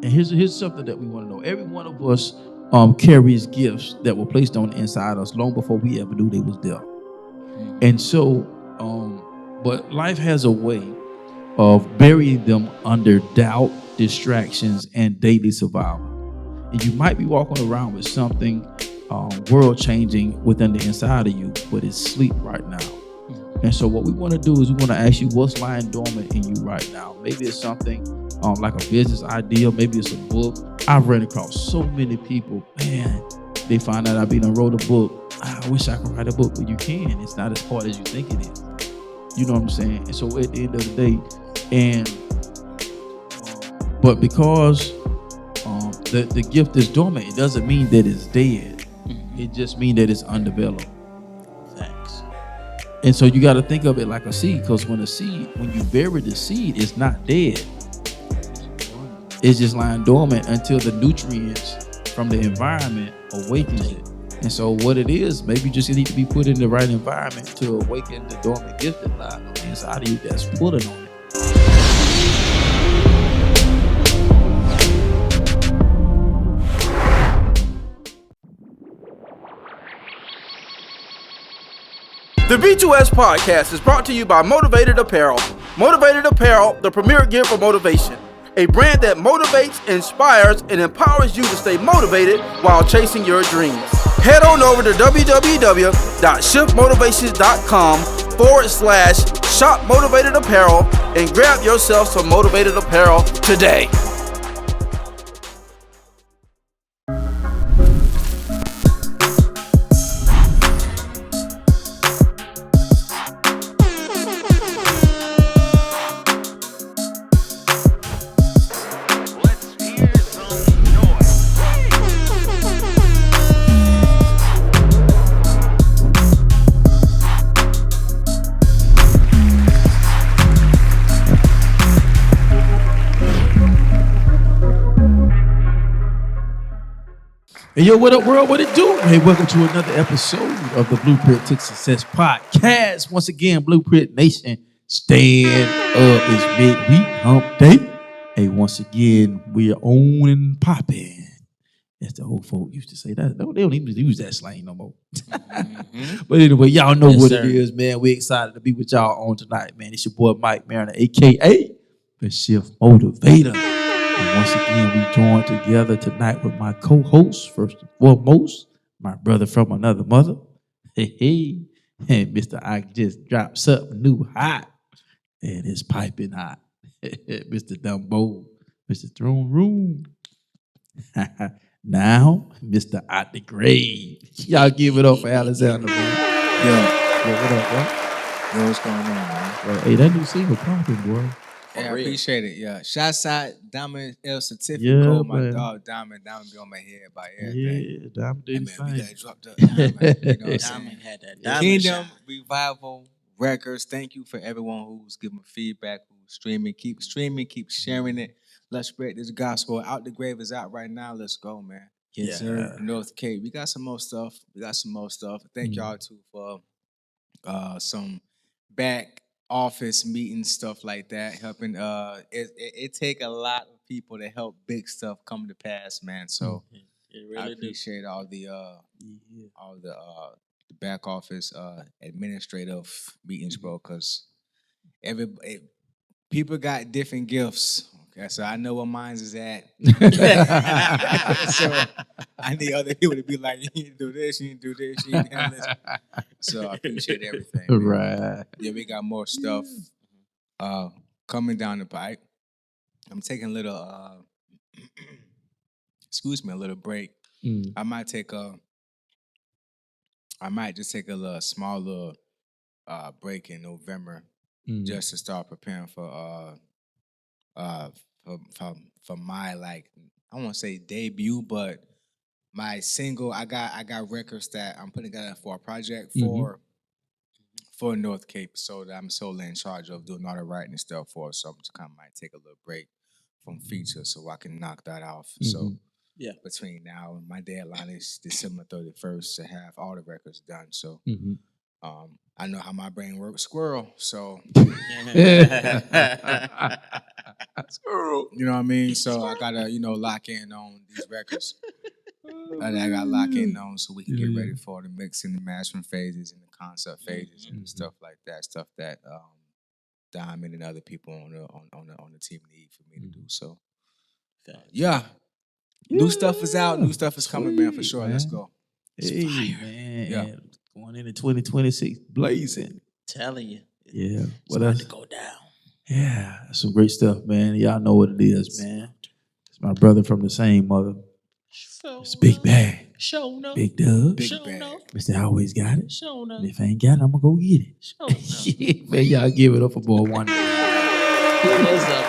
And here's something that we want to know. Every one of us carries gifts that were placed on the inside of us long before we ever knew they was there. And so, but life has a way of burying them under doubt, distractions, and daily survival. And you might be walking around with something world changing within the inside of you, but it's sleep right now. And so what we want to do is we want to ask you what's lying dormant in you right now. Maybe it's something like a business idea. Maybe it's a book. I've run across so many people, man, they find out I've been wrote a book. I wish I could write a book, but you can. It's not as hard as you think it is. You know what I'm saying? And so at the end of the day, but because the gift is dormant, it doesn't mean that it's dead. It just means that it's undeveloped. Thanks. And so you got to think of it like a seed, because when you bury the seed, it's not dead. It's just lying dormant until the nutrients from the environment awakens it. And so what it is, maybe you just need to be put in the right environment to awaken the dormant gift that lies on the inside of you that's pulling on it. The B2S podcast is brought to you by Motivated Apparel. Motivated Apparel, the premier gear for motivation. A brand that motivates, inspires, and empowers you to stay motivated while chasing your dreams. Head on over to www.shiftmotivations.com/shop motivated apparel and grab yourself some motivated apparel today. Hey, yo, what up, world? What it do? Hey, welcome to another episode of the Blueprint to Success podcast. Once again, Blueprint Nation, stand up. It's midweek hump day. Hey, once again, we are on and popping. As the old folk used to say. That they don't even use that slang no more. But anyway, y'all know what it is, man. We're excited to be with y'all on tonight, man. It's your boy Mike Mariner, a.k.a. the Shift Motivator. And once again, we joined together tonight with my co-host, first and foremost, my brother from another mother. Hey, and Mr. I just dropped something new hot, and it's piping hot. Mr. Dumbo, Mr. Throne Room. Now, Mr. Out the Grave. Y'all give it up for Alexander, man. Yo, what up, bro? yo, what's going on, man? Well, hey, that new single popping, boy. Hey, I appreciate it. Yeah, shouts out Diamond El Certificate. Yeah, my man. dog Diamond be on my head by everything. Yeah, Diamond Hey, didn't man, we sing. gotta drop the Diamond. You know what I'm saying? Diamond had that diamond Kingdom shine. Revival Records. Thank you for everyone who's giving feedback, who's streaming. Keep streaming, keep sharing it. Let's spread this gospel. Out the Grave is out right now. Let's go, man. Yes, sir. North Cape. We got some more stuff. Thank y'all too for some back office meetings, stuff like that. Helping it take a lot of people to help big stuff come to pass, man. So It I really do. appreciate all the back office administrative meetings, bro, because people got different gifts. Okay, so I know where mine's is at. So I need other people to be like, you need to do this, you need to do this, you need to handle this. So I appreciate everything. Man. Right. Yeah, we got more stuff coming down the pipe. I'm taking a little a little break. I might just take a little small break in November just to start preparing for my, like, I won't say debut, but my single. I got records that I'm putting together for a project for North Cape, so that I'm solely in charge of doing all the writing and stuff for. So I'm just kind of might take a little break from features so I can knock that off. So Yeah. between now and my deadline is December 31st to have all the records done. So I know how my brain works, squirrel. So You know what I mean? So I gotta, lock in on these records. I gotta lock in on so we can get ready for the mixing, the mastering phases, and the concept phases, and stuff like that. Stuff that Diamond and other people on the team need for me to do. So, yeah. New stuff is out. New stuff is coming, man, for sure. Man. Let's go. Hey, man. Yeah. Going into 2026, blazing. Telling you. Yeah. It's about to go down. Yeah. Some great stuff, man. Y'all know what it is, man. It's my brother from the same mother. It's Big Bag. Big Dub. Big Bag. Mr. Always got it. And if I ain't got it, I'm going to go get it. Man, y'all give it up for boy one. What's up,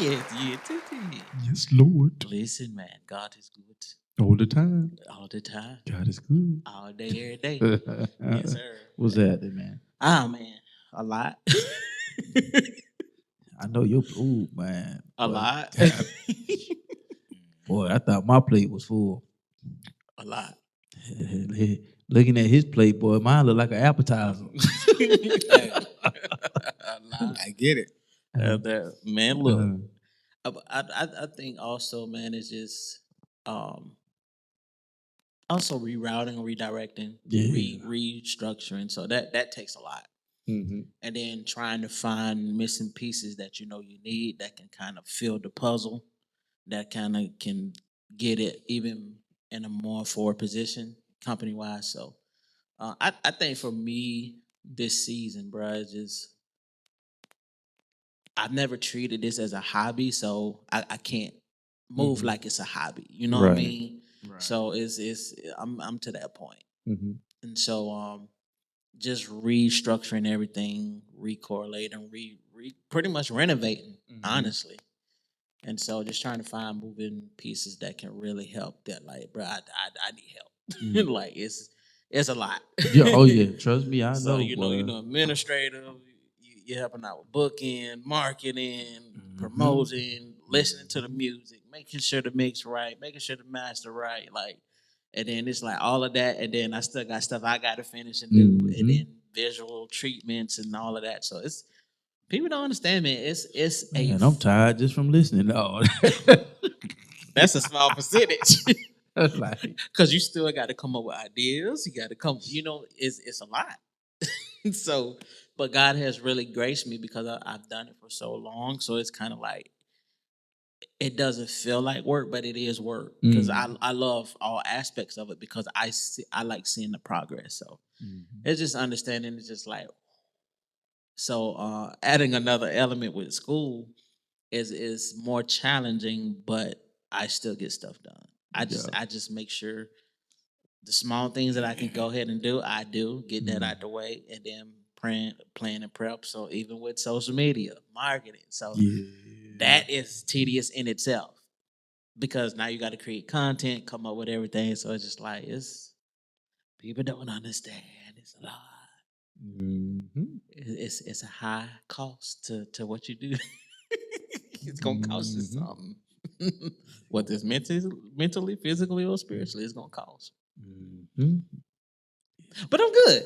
Yes, Lord. Listen, man, God is good. All the time. All the time. God is good. All day, every day. Yes, sir. What's that, man? Man, a lot. I know your food, man. A lot. Boy, I thought my plate was full. A lot. Looking at his plate, boy, mine look like an appetizer. I get it. Man, look. I think also, man, it's just also rerouting, redirecting, restructuring. So that takes a lot. Mm-hmm. And then trying to find missing pieces that you need that can kind of fill the puzzle, that kind of can get it even in a more forward position company wise. So I think for me this season, bro, it's just I've never treated this as a hobby, so I can't move like it's a hobby. You know what I mean? Right. So I'm to that point. Mm-hmm. And so just restructuring everything, recorrelating, pretty much renovating, honestly. And so just trying to find moving pieces that can really help that. Like, bro, I need help. Like it's a lot. Yeah, trust me, I know. So Administrative. You're helping out with booking, marketing, promoting, listening to the music, making sure the mix right, making sure the master right, like, and then it's like all of that, and then I still got stuff I got to finish and do, and then visual treatments and all of that. So it's people don't understand, man. It's man, I'm tired just from listening to all that. That's a small percentage. Because you still got to come up with ideas. You got to come, it's a lot. So, but God has really graced me because I've done it for so long. So it's kind of like, it doesn't feel like work, but it is work. Because I love all aspects of it because I like seeing the progress. So it's just understanding. It's just like, so adding another element with school is more challenging, but I still get stuff done. I just make sure the small things that I can go ahead and do, I do, get that out the way, and then plan and prep. So even with social media, marketing, so that is tedious in itself because now you got to create content, come up with everything. So it's just like, people don't understand. It's a lot. Mm-hmm. It's a high cost to what you do. It's gonna cost you something. Whether it's mentally, physically, or spiritually, it's gonna cost. Mm-hmm. But I'm good.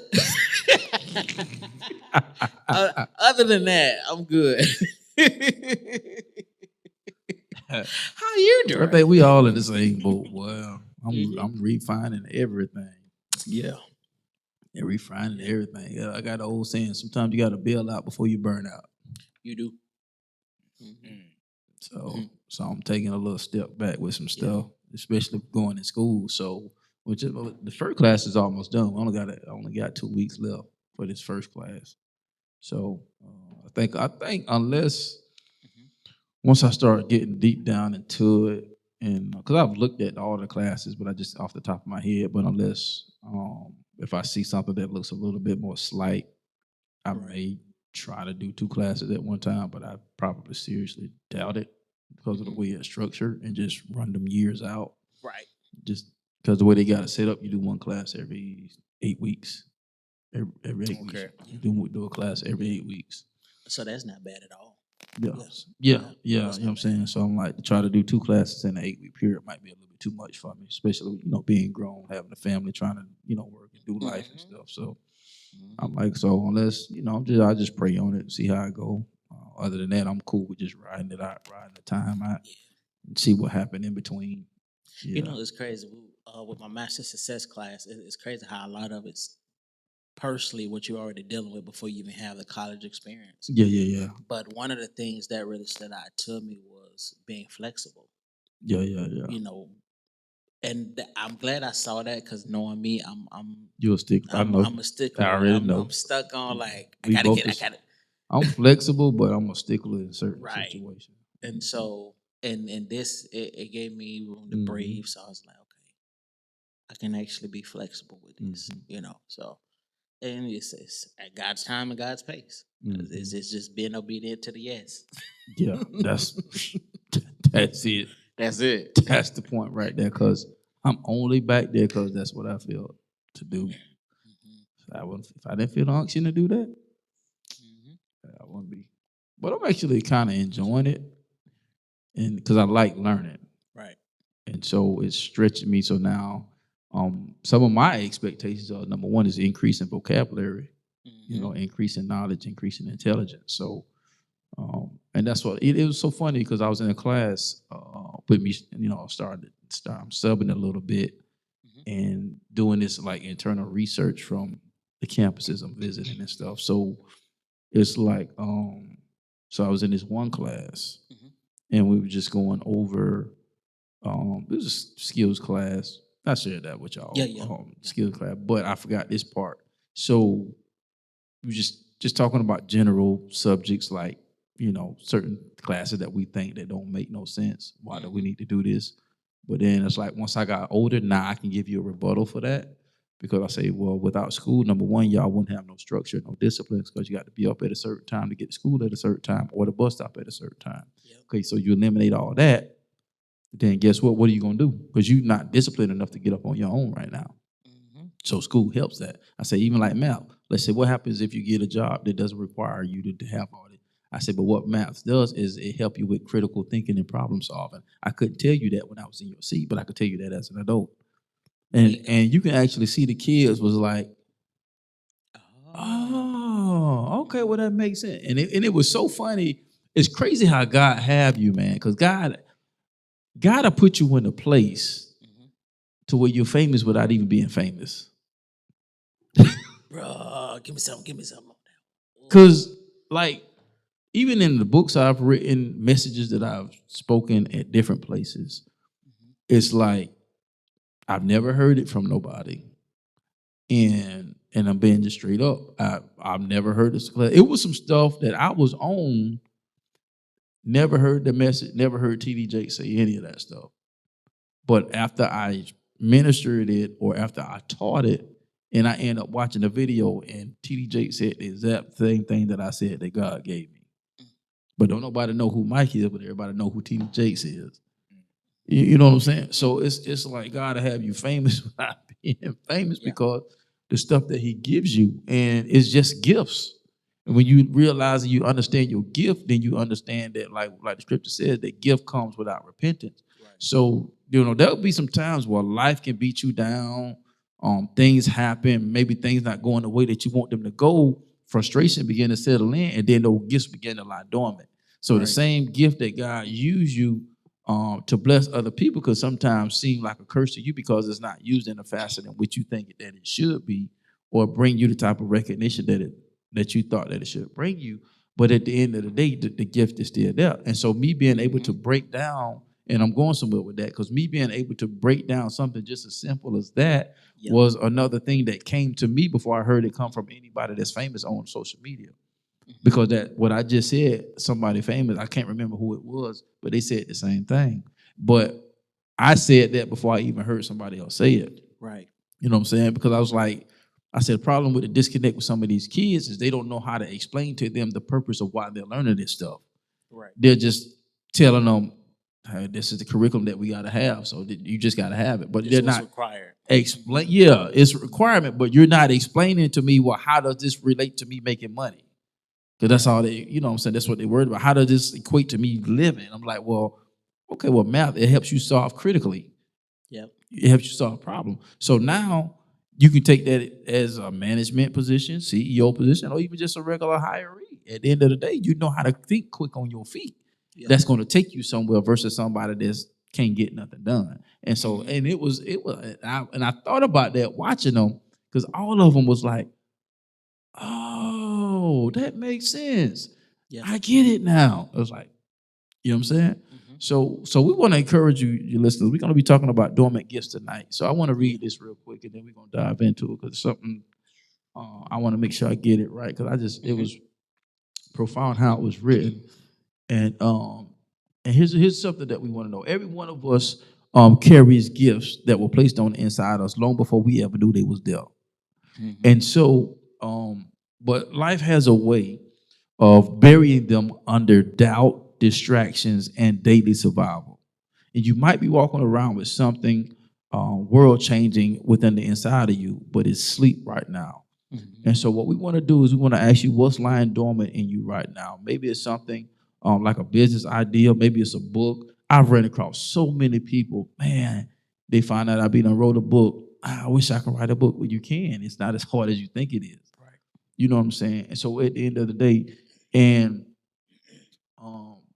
Other than that, I'm good. How you doing? I think we all in the same boat. Well, I'm refining everything. Yeah. And refining everything. Yeah, I got an old saying, sometimes you got to bail out before you burn out. You do. Mm-hmm. So I'm taking a little step back with some stuff, especially going in school. So the first class is almost done. I only got 2 weeks left for this first class. So I think unless once I start getting deep down into it, and because I've looked at all the classes, but I just off the top of my head. But unless if I see something that looks a little bit more slight, I may try to do 2 classes at one time. But I probably seriously doubt it because of the way it's structured and just run them years out. Right. Just because the way they got it set up, you do 1 class every 8 weeks. Every 8 weeks. You do a class every 8 weeks. So that's not bad at all. Yeah. You know what I'm saying? So I'm like, to try to do 2 classes in an 8-week period might be a little bit too much for me, especially, being grown, having a family, trying to, work and do life and stuff. So I'm like, so unless, I just pray on it and see how I go. Other than that, I'm cool with just riding the time out, and see what happened in between. Yeah. You know, it's crazy. With my master success class, it's crazy how a lot of it's personally what you're already dealing with before you even have the college experience. Yeah. But one of the things that really stood out to me was being flexible. Yeah. You know, and I'm glad I saw that because knowing me, You'll stick. I know. I'm a stickler. I already know. I'm stuck on like I We gotta both get. I is- gotta. I'm flexible, but I'm a stickler in certain Right. situations. And so, and this it gave me room to Mhm. breathe. So I was like, okay, I can actually be flexible with this. Mhm. You know, so and it's at God's time and God's pace. Mhm. It's just being obedient to the yes. Yeah, that's that's it. That's it. That's the point right there. Because I'm only back there because that's what I feel to do. If I didn't feel the unction to do that, I wouldn't be. But I'm actually kind of enjoying it, and because I like learning, Right. and so it's stretching me. So now, some of my expectations are number one is increasing vocabulary, you know, increasing knowledge, increasing intelligence. So, and that's what it was so funny because I was in a class with me, you know, I'm subbing a little bit and doing this like internal research from the campuses I'm visiting and stuff. So it's like, so I was in this one class and we were just going over, it was a skills class. I shared that with y'all. Yeah. Skills class, but I forgot this part. So we were just talking about general subjects like, you know, certain classes that we think that don't make no sense. Why do we need to do this? But then it's like once I got older, now I can give you a rebuttal for that. Because I say, well, without school, number one, y'all wouldn't have no structure, no disciplines, because you got to be up at a certain time to get to school at a certain time or the bus stop at a certain time. Yep. Okay, so you eliminate all that, then guess what? What are you going to do? Because you're not disciplined enough to get up on your own right now. So school helps that. I say, even like math, let's say what happens if you get a job that doesn't require you to have all that? I said, but what math does is it help you with critical thinking and problem solving. I couldn't tell you that when I was in your seat, but I could tell you that as an adult. And you can actually see the kids was like, oh, okay, well that makes sense. And it was so funny. It's crazy how God have you, man, because God will put you in a place to where you're famous without even being famous. Bro, give me something. Because, like, even in the books I've written, messages that I've spoken at different places, it's like I've never heard it from nobody. And I'm being just straight up. I've never heard this. It was some stuff that I was on, never heard the message, never heard TD Jakes say any of that stuff. But after I ministered it or after I taught it, and I end up watching the video, and TD Jakes said the exact same thing that I said that God gave me. But don't nobody know who Mike is, but everybody know who TD Jakes is. You know what I'm saying? So it's like God to have you famous without being famous because the stuff that he gives you, and it's just gifts. And when you realize and you understand your gift, then you understand that, like the scripture says, that gift comes without repentance. Right. So, you know, there'll be some times where life can beat you down. Things happen, maybe things not going the way that you want them to go. Frustration begin to settle in, and then those gifts begin to lie dormant. So the same gift that God used you to bless other people could sometimes seem like a curse to you because it's not used in a facet in which you think that it should be, or bring you the type of recognition that you thought that it should bring you. But at the end of the day, the gift is still there. And so me being able to break down, and I'm going somewhere with that, because me being able to break down something just as simple as that was another thing that came to me before I heard it come from anybody that's famous on social media. Because that what I just said, somebody famous, I can't remember who it was, but they said the same thing. But I said that before I even heard somebody else say it. Right. You know what I'm saying? Because I was like, I said, the problem with the disconnect with some of these kids is they don't know how to explain to them the purpose of why they're learning this stuff. Right. They're just telling them, hey, this is the curriculum that we got to have, so you just got to have it. But they're not required. Explain. Yeah, it's a requirement, but you're not explaining to me, well, how does this relate to me making money? Because that's all they, you know what I'm saying? That's what they're worried about. How does this equate to me living? I'm like, well, okay, well, math, it helps you solve critically. Yep. It helps you solve a problem. So now you can take that as a management position, CEO position, or even just a regular hiree. At the end of the day, you know how to think quick on your feet. Yeah. That's going to take you somewhere versus somebody that's can't get nothing done. And so, and it was, and I thought about that watching them because all of them was like, oh, that makes sense. Yeah. I get it now. I was like, you know what I'm saying? So we want to encourage you, your listeners. We're going to be talking about dormant gifts tonight. So I want to read this real quick, and then we're going to dive into it because it's something I want to make sure I get it right because it was profound how it was written. And here's something that we want to know. Every one of us carries gifts that were placed on the inside of us long before we ever knew they was there. And so, but life has a way of burying them under doubt, distractions, and daily survival. And you might be walking around with something world changing within the inside of you, but it's sleep right now. And so what we want to do is we want to ask you what's lying dormant in you right now. Maybe it's something like a business idea. Maybe it's a book. I've ran across so many people, man, they find out I wrote a book. I wish I could write a book. Well, you can. It's not as hard as you think it is. Right. You know what I'm saying? And so at the end of the day,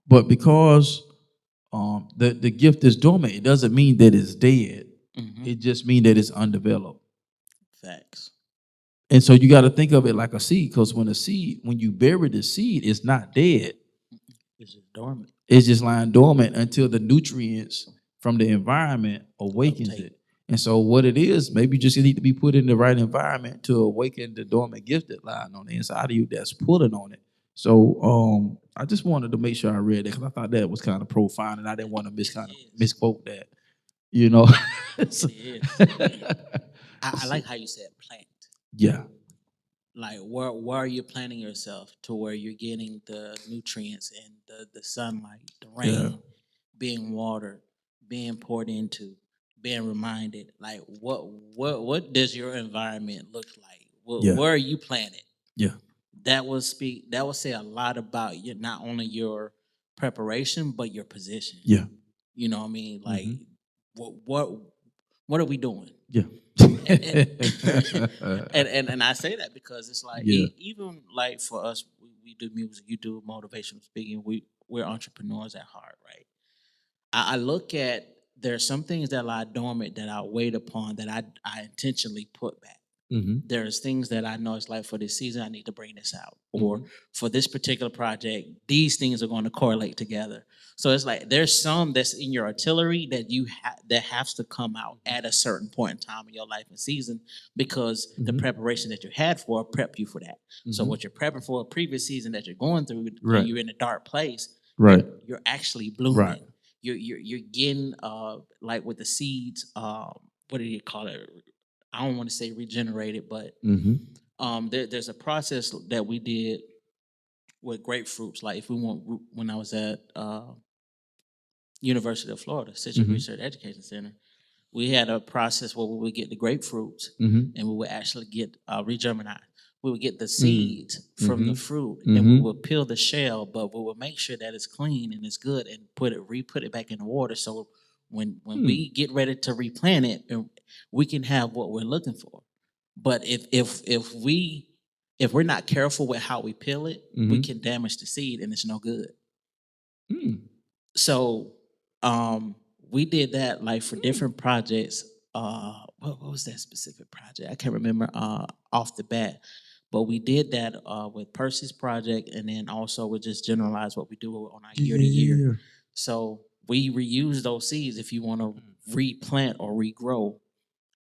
but because the gift is dormant, it doesn't mean that it's dead. It just means that it's undeveloped. Facts. And so you got to think of it like a seed, because when you bury the seed, it's not dead. It's just dormant. It's just lying dormant until the nutrients from the environment awakens it. And so what it is, maybe you just need to be put in the right environment to awaken the dormant gift that lying on the inside of you that's pulling on it. So I just wanted to make sure I read that because I thought that was kind of profound, and I didn't want to misquote that. You know. I like how you said plant. Yeah. Like where are you planting yourself to where you're getting the nutrients and the sunlight, the rain, being watered, being poured into, being reminded. Like what does your environment look like? Where are you planted? Yeah. That will say a lot about not only your preparation but your position. Yeah. You know what I mean? Like what are we doing? Yeah. and I say that because it's like even like for us, we do music, you do motivational speaking, we're entrepreneurs at heart, right? I look at there's some things that lie dormant that I wait upon that I intentionally put back. There's things that I know it's like for this season I need to bring this out, or for this particular project these things are going to correlate together. So it's like there's some that's in your artillery that that has to come out at a certain point in time in your life and season because the preparation that you had for prep you for that. So what you're prepping for a previous season that you're going through, when you're in a dark place, you're actually blooming. Right. You're getting like with the seeds. What do you call it? I don't want to say regenerated, but there's a process that we did with grapefruits. Like if we want, when I was at University of Florida, Citrus Research Education Center, we had a process where we would get the grapefruits and we would actually get regerminate. We would get the seeds from the fruit and we would peel the shell, but we would make sure that it's clean and it's good and re-put it back in the water. So when we get ready to replant it, we can have what we're looking for. But if we're not careful with how we peel it, we can damage the seed and it's no good. So we did that like for different projects. What was that specific project? I can't remember off the bat. But we did that with Percy's project, and then also we just generalize what we do on our year to year. So we reuse those seeds if you want to replant or regrow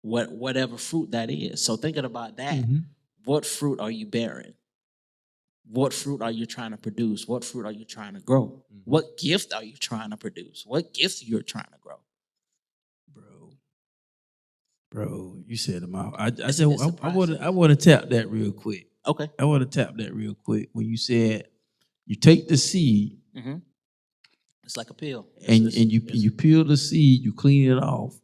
whatever fruit that is. So thinking about that, what fruit are you bearing? What fruit are you trying to produce? What fruit are you trying to grow? What gift are you trying to produce? What gifts you're trying to grow? Bro, you said them out. I want to tap that real quick. Okay. I want to tap that real quick. When you said you take the seed, it's like a peel, and you peel the seed, you clean it off,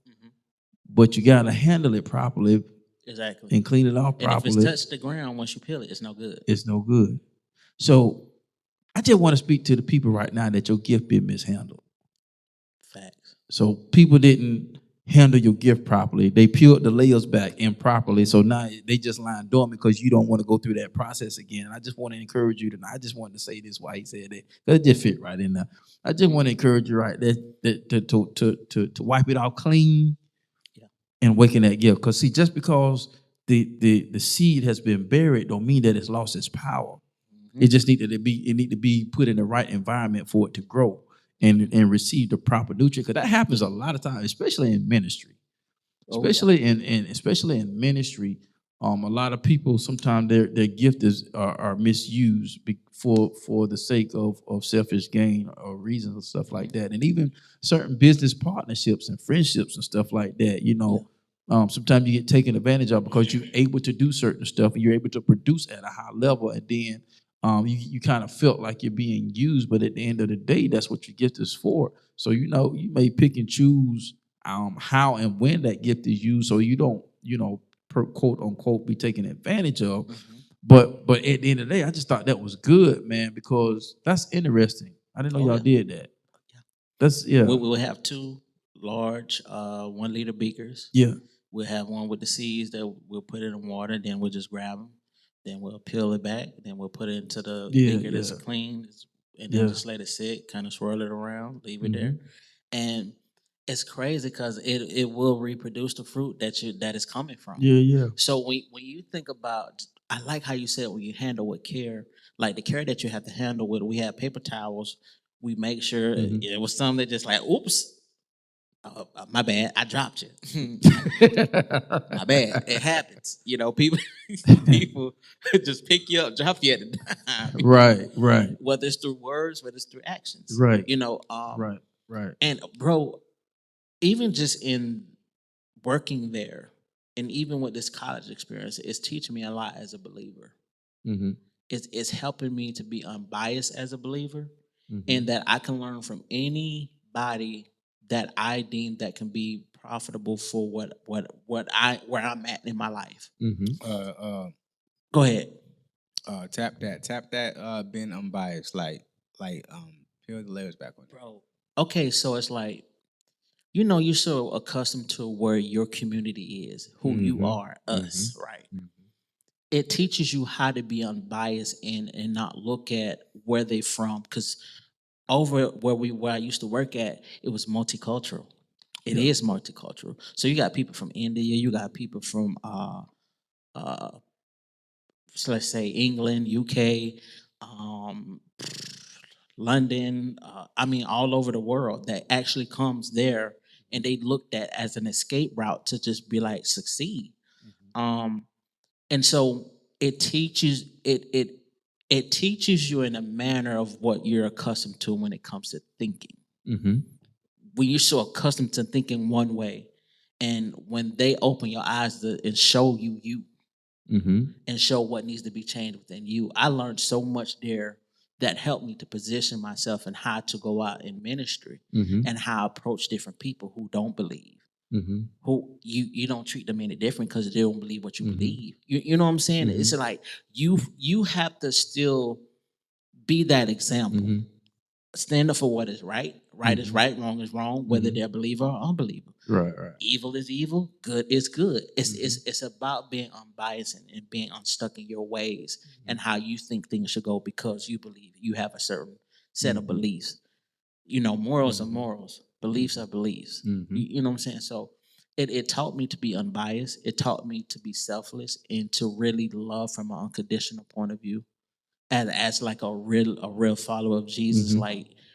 but you gotta handle it properly. Exactly. And clean it off properly. And if it's touched the ground once you peel it, it's no good. It's no good. So I just want to speak to the people right now that your gift been mishandled. Facts. So people didn't handle your gift properly. They peeled the layers back improperly. So now they just lying dormant because you don't want to go through that process again. I just want to encourage you tonight. I just wanted to say this why he said that. Because it just fit right in there. I just want to encourage you right there to wipe it out clean and waking that gift. Because see, just because the seed has been buried don't mean that it's lost its power. It just need to be put in the right environment for it to grow and receive the proper nutrient. Because that happens a lot of times, especially in ministry. Especially in ministry, a lot of people sometimes their gift are misused for the sake of selfish gain or reasons and stuff like that. And even certain business partnerships and friendships and stuff like that, sometimes you get taken advantage of because you're able to do certain stuff and you're able to produce at a high level, and then you kind of felt like you're being used, but at the end of the day, that's what your gift is for. So you may pick and choose how and when that gift is used, so you don't quote unquote be taken advantage of. But at the end of the day, I just thought that was good, man, because that's interesting. I didn't know y'all did that. That's We'll have 2 large 1 liter beakers. Yeah. We'll have one with the seeds that we'll put in the water, then we'll just grab them. Then we'll peel it back. Then we'll put it into the beaker that's clean, and then just let it sit, kind of swirl it around, leave it there. And it's crazy because it will reproduce the fruit that is coming from. Yeah. So when you think about, I like how you said when you handle with care, like the care that you have to handle with. We have paper towels. We make sure it was some that just like, oops. My bad, I dropped you. My bad, it happens. People just pick you up, drop you at the time. Right. Whether it's through words, whether it's through actions. Right. Right. And bro, even just in working there, and even with this college experience, it's teaching me a lot as a believer. It's helping me to be unbiased as a believer, and that I can learn from anybody that I deem that can be profitable for where I'm at in my life. Go ahead. Tap that. Being unbiased, like peel the layers back on it. Bro. Okay, so it's like, you're so accustomed to where your community is, who you are, us, right? It teaches you how to be unbiased and not look at where they from, because over where I used to work at, it was multicultural. It is multicultural. So you got people from India, you got people from so let's say England, UK, London, all over the world that actually comes there, and they looked at as an escape route to just be like succeed. And so it teaches it teaches you in a manner of what you're accustomed to when it comes to thinking. When you're so accustomed to thinking one way, and when they open your eyes and show you and show what needs to be changed within you, I learned so much there that helped me to position myself and how to go out in ministry and how I approach different people who don't believe. Who you don't treat them any different because they don't believe what you believe. You know what I'm saying? It's like you have to still be that example. Stand up for what is right. Right is right, wrong is wrong, whether they're a believer or unbeliever. Right. Evil is evil, good is good. It's about being unbiased and being unstuck in your ways and how you think things should go because you believe you have a certain set of beliefs. Morals are morals. Beliefs are beliefs. You know what I'm saying? So it taught me to be unbiased. It taught me to be selfless and to really love from an unconditional point of view. And as like a real follower of Jesus,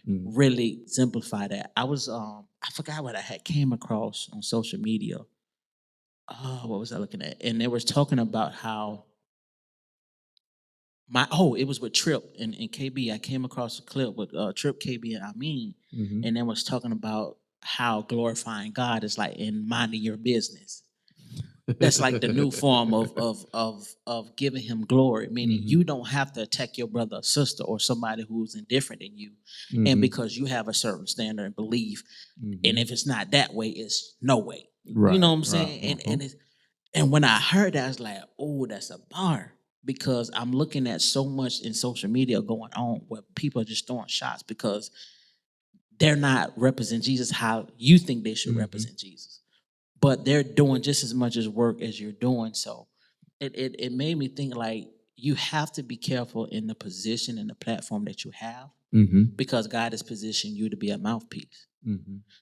really exemplify that. I was I forgot what I had came across on social media. What was I looking at? And they was talking about how it was with Trip and KB. I came across a clip with Trip, KB, and Amin, and they was talking about how glorifying God is like in minding your business. That's like the new form of giving him glory, meaning you don't have to attack your brother or sister or somebody who's indifferent than you, and because you have a certain standard and belief, and if it's not that way, it's no way. You know what I'm saying? And when I heard that, I was like, oh, that's a bar. Because I'm looking at so much in social media going on where people are just throwing shots because they're not representing Jesus how you think they should represent Jesus. but they're doing just as much as work as you're doing. So it made me think like you have to be careful in the position and the platform that you have because God has positioned you to be a mouthpiece.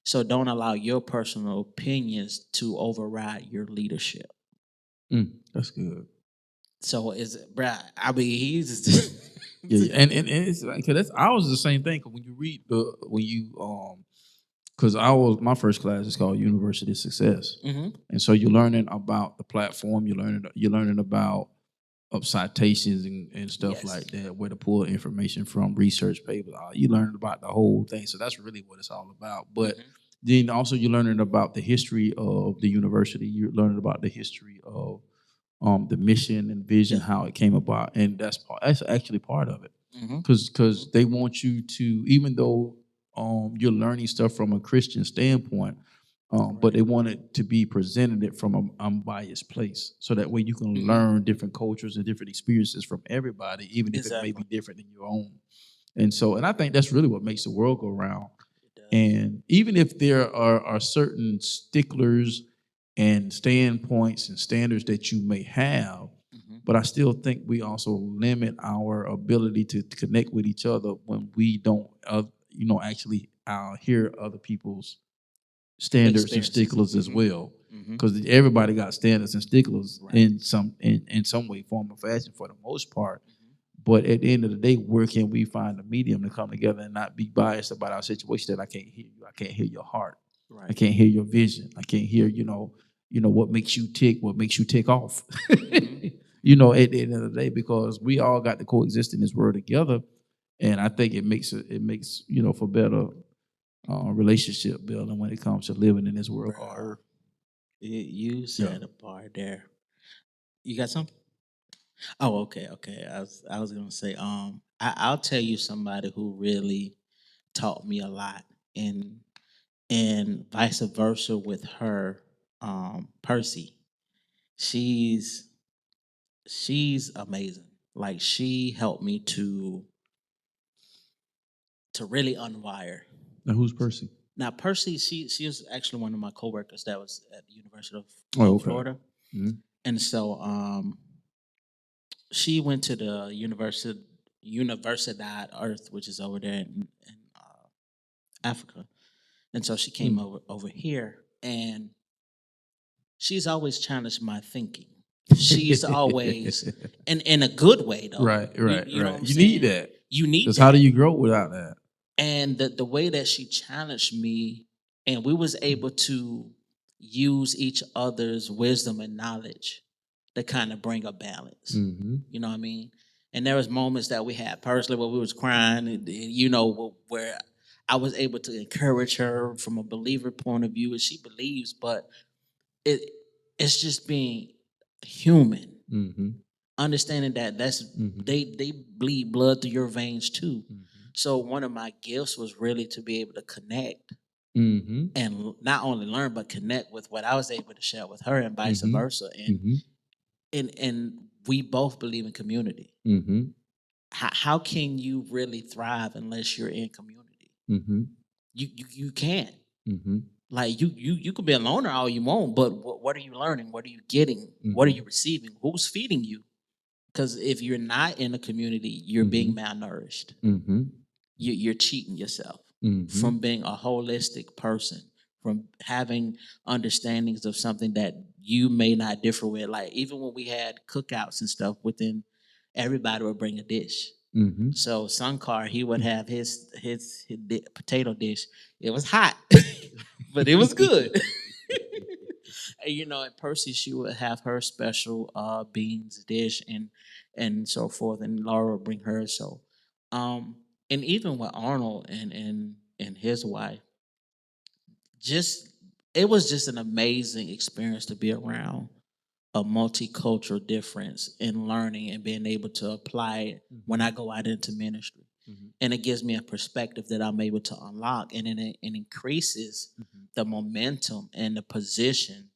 So don't allow your personal opinions to override your leadership. That's good. So bruh, I mean, he's Yeah, and it's like 'cause that's I was the same thing. 'Cause when you read because my first class is called University of Success, and so you're learning about the platform. You're learning about citations and stuff like that, where to pull information from, research papers. You learning about the whole thing. So that's really what it's all about. But then also you're learning about the history of the university. You're learning about the history of the mission and vision, how it came about, and that's actually part of it, because they want you to, even though you're learning stuff from a Christian standpoint, but they want it to be presented it from an unbiased place, so that way you can learn different cultures and different experiences from everybody, even if it may be different than your own. And I think that's really what makes the world go round. And even if there are certain sticklers and standpoints and standards that you may have, but I still think we also limit our ability to connect with each other when we don't, actually hear other people's standards and sticklers as well. Because everybody got standards and sticklers in some way, form, or fashion for the most part. But at the end of the day, where can we find a medium to come together and not be biased about our situation? That I can't hear you. I can't hear your heart. Right. I can't hear your vision. I can't hear, what makes you tick, what makes you tick off. At the end of the day, because we all got to coexist in this world together. And I think it makes for better relationship building when it comes to living in this world called Earth. You said a bar there. You got something? Oh, okay. I was gonna say, I'll tell you somebody who really taught me a lot, and vice versa with her, Percy. She's amazing. Like she helped me to really unwire. Now who's Percy? Now Percy, she is actually one of my coworkers that was at the University of Florida, and so she went to the Universidad Earth, which is over there in Africa, and so she came over here, and she's always challenged my thinking. She's always, in a good way though. Right. You know what I'm You saying? need that. You need because that. how do you grow without that? And the way that she challenged me, and we was able to use each other's wisdom and knowledge to kind of bring a balance. You know what I mean? And there was moments that we had personally where we was crying, and where I was able to encourage her from a believer point of view, and she believes, but it's just being human, understanding that they bleed blood through your veins too. So one of my gifts was really to be able to connect and not only learn but connect with what I was able to share with her, and vice versa. And we both believe in community. How can you really thrive unless you're in community? You can't. Like you could be a loner all you want, but what are you learning? What are you getting? What are you receiving? Who's feeding you? Because if you're not in a community, you're being malnourished. You're cheating yourself from being a holistic person, from having understandings of something that you may not differ with. Like even when we had cookouts and stuff, within everybody would bring a dish. So Sunkar, he would have his potato dish. It was hot, but it was good. And at Percy, she would have her special beans dish and so forth, and Laura would bring hers. So, and even with Arnold and his wife, it was just an amazing experience to be around a multicultural difference in learning and being able to apply it when I go out into ministry. And it gives me a perspective that I'm able to unlock, and it increases the momentum and the position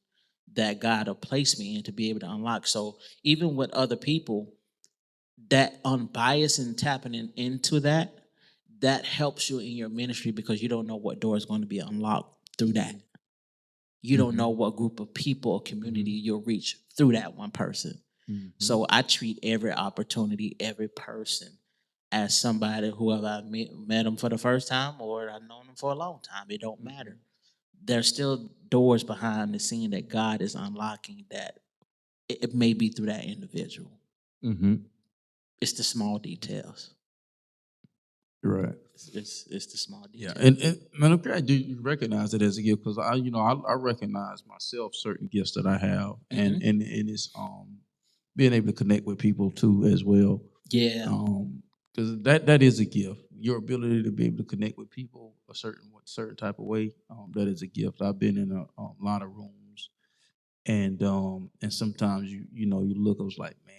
that God will place me in to be able to unlock. So even with other people, that unbiased and tapping into that helps you in your ministry, because you don't know what door is going to be unlocked through that. You don't know what group of people or community you'll reach through that one person. So I treat every opportunity, every person as somebody who have I met them for the first time or I've known them for a long time. It don't matter. There's still doors behind the scene that God is unlocking that it may be through that individual. It's the small details. Right. It's the small details. Yeah, and man, okay, I do recognize it as a gift because I recognize myself certain gifts that I have, and it's being able to connect with people too as well. Yeah. Because that is a gift. Your ability to be able to connect with people a certain type of way, that is a gift. I've been in a lot of rooms, and sometimes you look, I was like, man,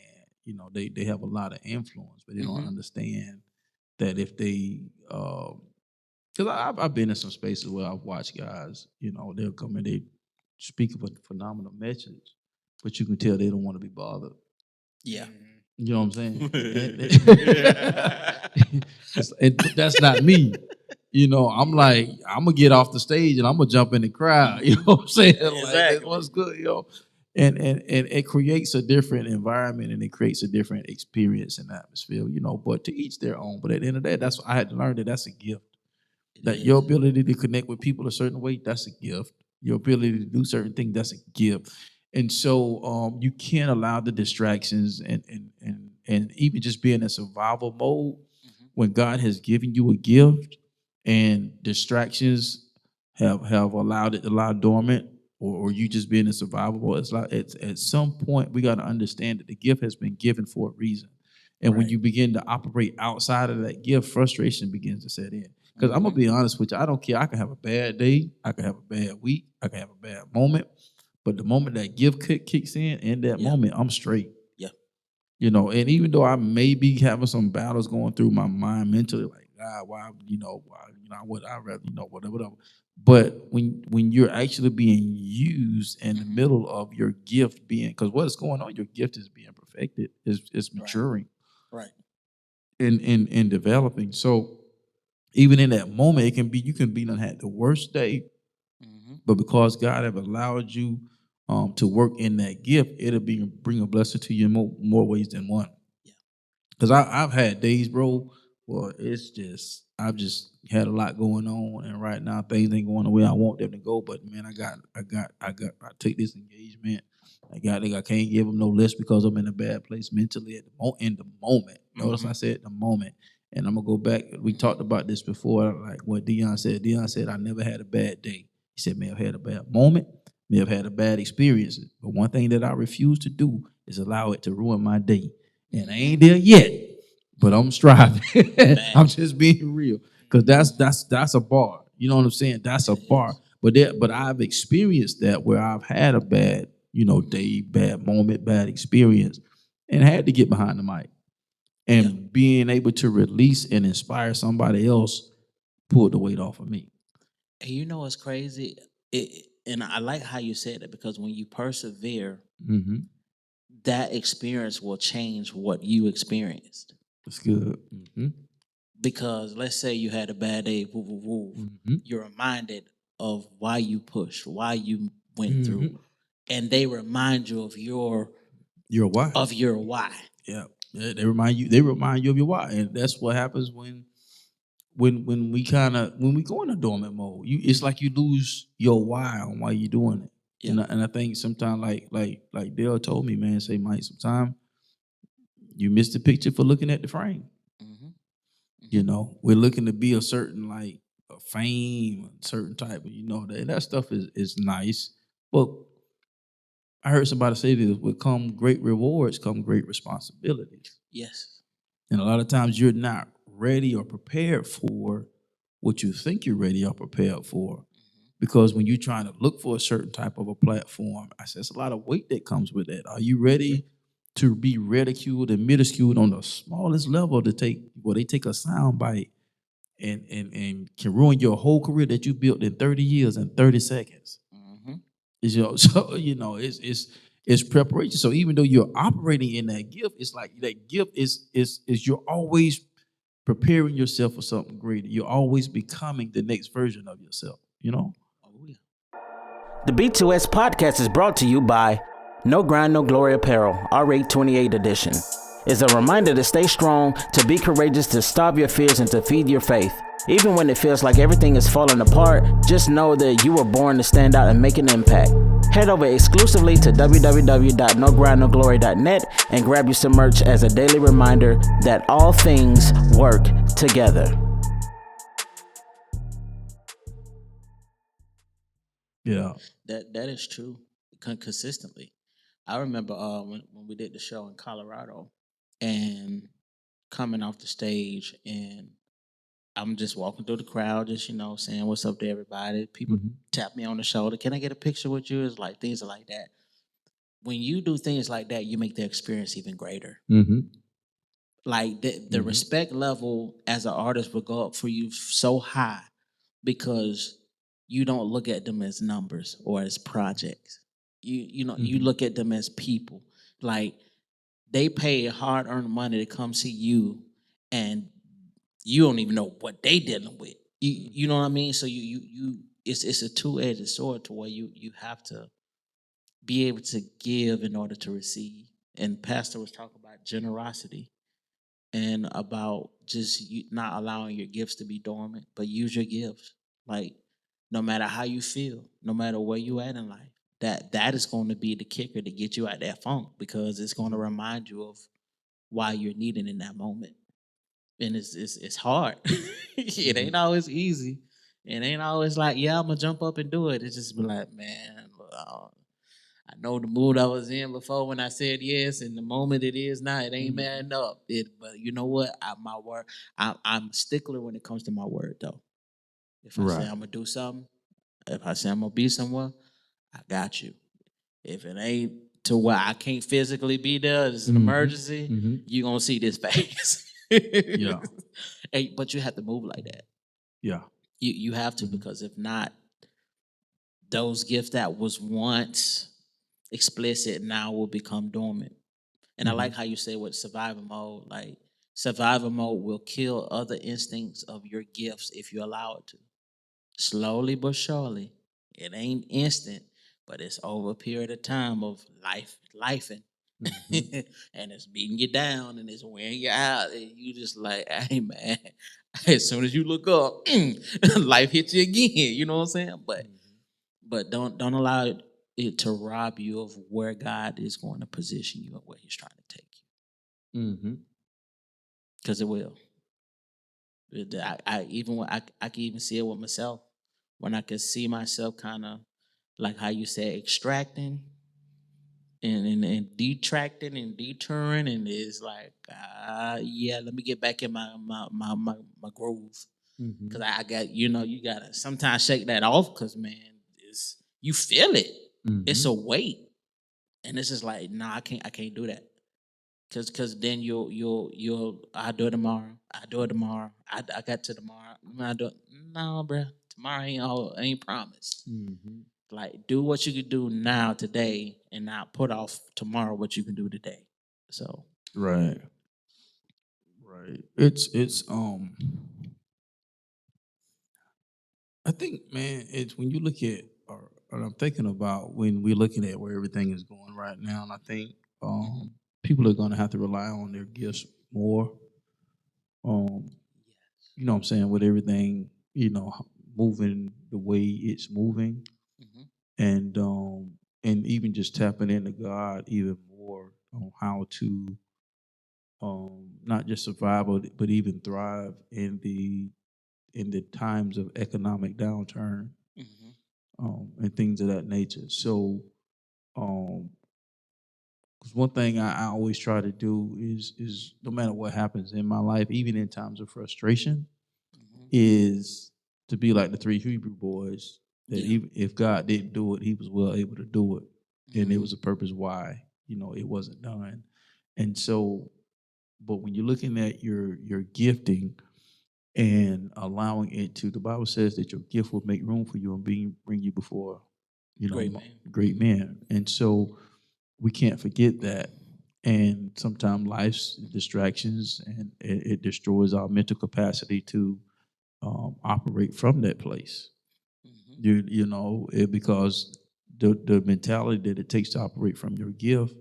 they have a lot of influence, but they don't understand that if they because I've been in some spaces where I've watched guys, they'll come and they speak of a phenomenal message, but you can tell they don't want to be bothered. Yeah. You know what I'm saying? And that's not me. I'm like, I'm gonna get off the stage and I'm gonna jump in the crowd. You know what I'm saying? Like, that's what's good, And it creates a different environment and it creates a different experience and atmosphere, but to each their own. But at the end of the day, that's I had to learn that's a gift. That your ability to connect with people a certain way, that's a gift. Your ability to do certain things, that's a gift. And so you can't allow the distractions and even just being in survival mode when God has given you a gift and distractions have allowed it to lie dormant, or you just being in survival mode. It's like at some point we got to understand that the gift has been given for a reason. And when you begin to operate outside of that gift, frustration begins to set in. Because I'm going to be honest with you, I don't care. I can have a bad day. I can have a bad week. I can have a bad moment. But the moment that gift kicks in that moment, I'm straight. Yeah. And even though I may be having some battles going through my mind mentally, like, God, why, I rather, whatever. But when you're actually being used in the middle of your gift being, because what's going on, your gift is being perfected, is maturing. Right. In developing. So even in that moment, you can be done had the worst day, but because God have allowed you to work in that gift, it'll bring a blessing to you in more ways than one. Yeah. Because I've had days, bro, well, I've just had a lot going on, and right now things ain't going the way I want them to go. But man, I take this engagement. I can't give them no list because I'm in a bad place mentally in the moment. Notice I said the moment. And I'm gonna go back. We talked about this before, like what Dion said. Dion said, I never had a bad day. He said, may have had a bad moment, may have had a bad experience. But one thing that I refuse to do is allow it to ruin my day. And I ain't there yet, but I'm striving. I'm just being real. Because that's a bar. You know what I'm saying? That's a bar. But I've experienced that where I've had a bad, day, bad moment, bad experience, and had to get behind the mic. And being able to release and inspire somebody else pulled the weight off of me. And you know what's crazy? And I like how you said it, because when you persevere, that experience will change what you experienced. That's good. Because let's say you had a bad day, you're reminded of why you pushed, why you went through, and they remind you of your why. Of your why. Yeah. They remind you of your why. And that's what happens when we go in a dormant mode. It's like you lose your why on why you're doing it. Yeah. And I think sometimes like Dale told me, man, say, Mike, sometimes you miss the picture for looking at the frame. We're looking to be a certain a fame, a certain type of, that stuff is nice. But I heard somebody say this: with come great rewards, come great responsibilities. Yes. And a lot of times you're not ready or prepared for what you think you're ready or prepared for. Because when you're trying to look for a certain type of a platform, I said, it's a lot of weight that comes with that. Are you ready to be ridiculed and minusculed on the smallest level they take a sound bite and can ruin your whole career that you built in 30 years and 30 seconds? It's preparation. So even though you're operating in that gift, it's like that gift is you're always preparing yourself for something greater. You're always becoming the next version of yourself. The B2S podcast is brought to you by No Grind, No Glory Apparel, R8 28 edition. It's a reminder to stay strong, to be courageous, to stop your fears, and to feed your faith. Even when it feels like everything is falling apart, just know that you were born to stand out and make an impact. Head over exclusively to www.nogrindnoglory.net and grab you some merch as a daily reminder that all things work together. Yeah. That is true consistently. I remember when we did the show in Colorado and coming off the stage, and I'm just walking through the crowd, just saying what's up to everybody. People tap me on the shoulder. Can I get a picture with you? It's like things like that. When you do things like that, you make the experience even greater. Like the respect level as an artist will go up for you so high because you don't look at them as numbers or as projects. You look at them as people. Like they pay hard-earned money to come see you, and you don't even know what they dealing with. You know what I mean? So it's a two-edged sword to where you have to be able to give in order to receive. And Pastor was talking about generosity and about just not allowing your gifts to be dormant, but use your gifts. Like no matter how you feel, no matter where you at in life, that is going to be the kicker to get you out that funk, because it's going to remind you of why you're needed in that moment. And it's hard. It ain't always easy. It ain't always like, yeah, I'm gonna jump up and do it. It's just be like, man, I know the mood I was in before when I said yes, and the moment it is now, it ain't matching up. But you know what? My word, I'm a stickler when it comes to my word, though. If I say I'm gonna do something, if I say I'm gonna be somewhere, I got you. If it ain't to where I can't physically be there, it's an emergency, you gonna see this face. Yeah. Hey, but you have to move like that. Yeah. You have to, because if not, those gifts that was once explicit now will become dormant. And I like how you say with survival mode, like survival mode will kill other instincts of your gifts if you allow it to. Slowly but surely. It ain't instant, but it's over a period of time of lifing. And it's beating you down and it's wearing you out. And you just like, hey man, as soon as you look up, life hits you again. You know what I'm saying? But don't allow it to rob you of where God is going to position you and where He's trying to take you. Because it will. I can even see it with myself when I can see myself kind of like how you said extracting and detracting and deterring, and it's like yeah, let me get back in my groove, because I got you gotta sometimes shake that off, because man, you feel it. It's a weight, and it's just like nah, I can't do that. Cause then you'll I do it tomorrow. I got to tomorrow. I do it. No, bro. Tomorrow ain't promised. Like do what you can do now today, and not put off tomorrow what you can do today. So Right. It's I think, man, it's when you look at, or I'm thinking about when we're looking at where everything is going right now, and I think people are going to have to rely on their gifts more. You know what I'm saying, with everything, moving the way it's moving, and even just tapping into God even more on how to not just survive but even thrive in the times of economic downturn, and things of that nature. So, because one thing I always try to do is no matter what happens in my life, even in times of frustration, is to be like the three Hebrew boys, that even if God didn't do it, He was well able to do it, and there was a purpose why it wasn't done. And so, but when you're looking at your gifting and allowing it to, the Bible says that your gift will make room for you and bring you before great men. And so we can't forget that. And sometimes life's distractions, and it destroys our mental capacity to operate from that place. Because the mentality that it takes to operate from your gift,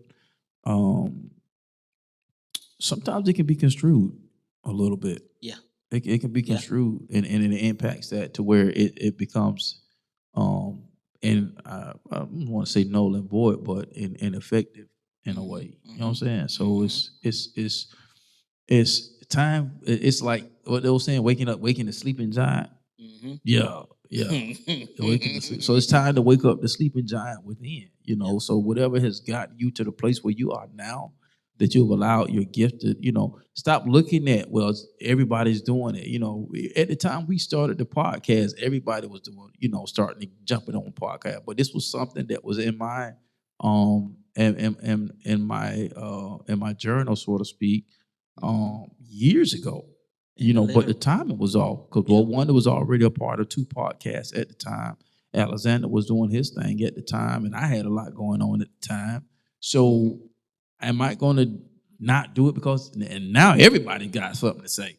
sometimes it can be construed a little bit. Yeah. It can be construed, and it impacts that to where it becomes, and I don't want to say null and void, but ineffective in a way. You know what I'm saying? So it's time. It's like what they were saying, waking the sleeping giant. Yeah. Waking the sleep. So it's time to wake up the sleeping giant within. You know, so whatever has gotten you to the place where you are now, that you've allowed your gift to, stop looking at, well, everybody's doing it. You know, at the time we started the podcast, everybody was doing, starting jumping on podcast. But this was something that was in my in my journal, so to speak, years ago. But the timing was off because one, it was already a part of two podcasts at the time. Alexander was doing his thing at the time, and I had a lot going on at the time. So am I going to not do it because, and now everybody got something to say?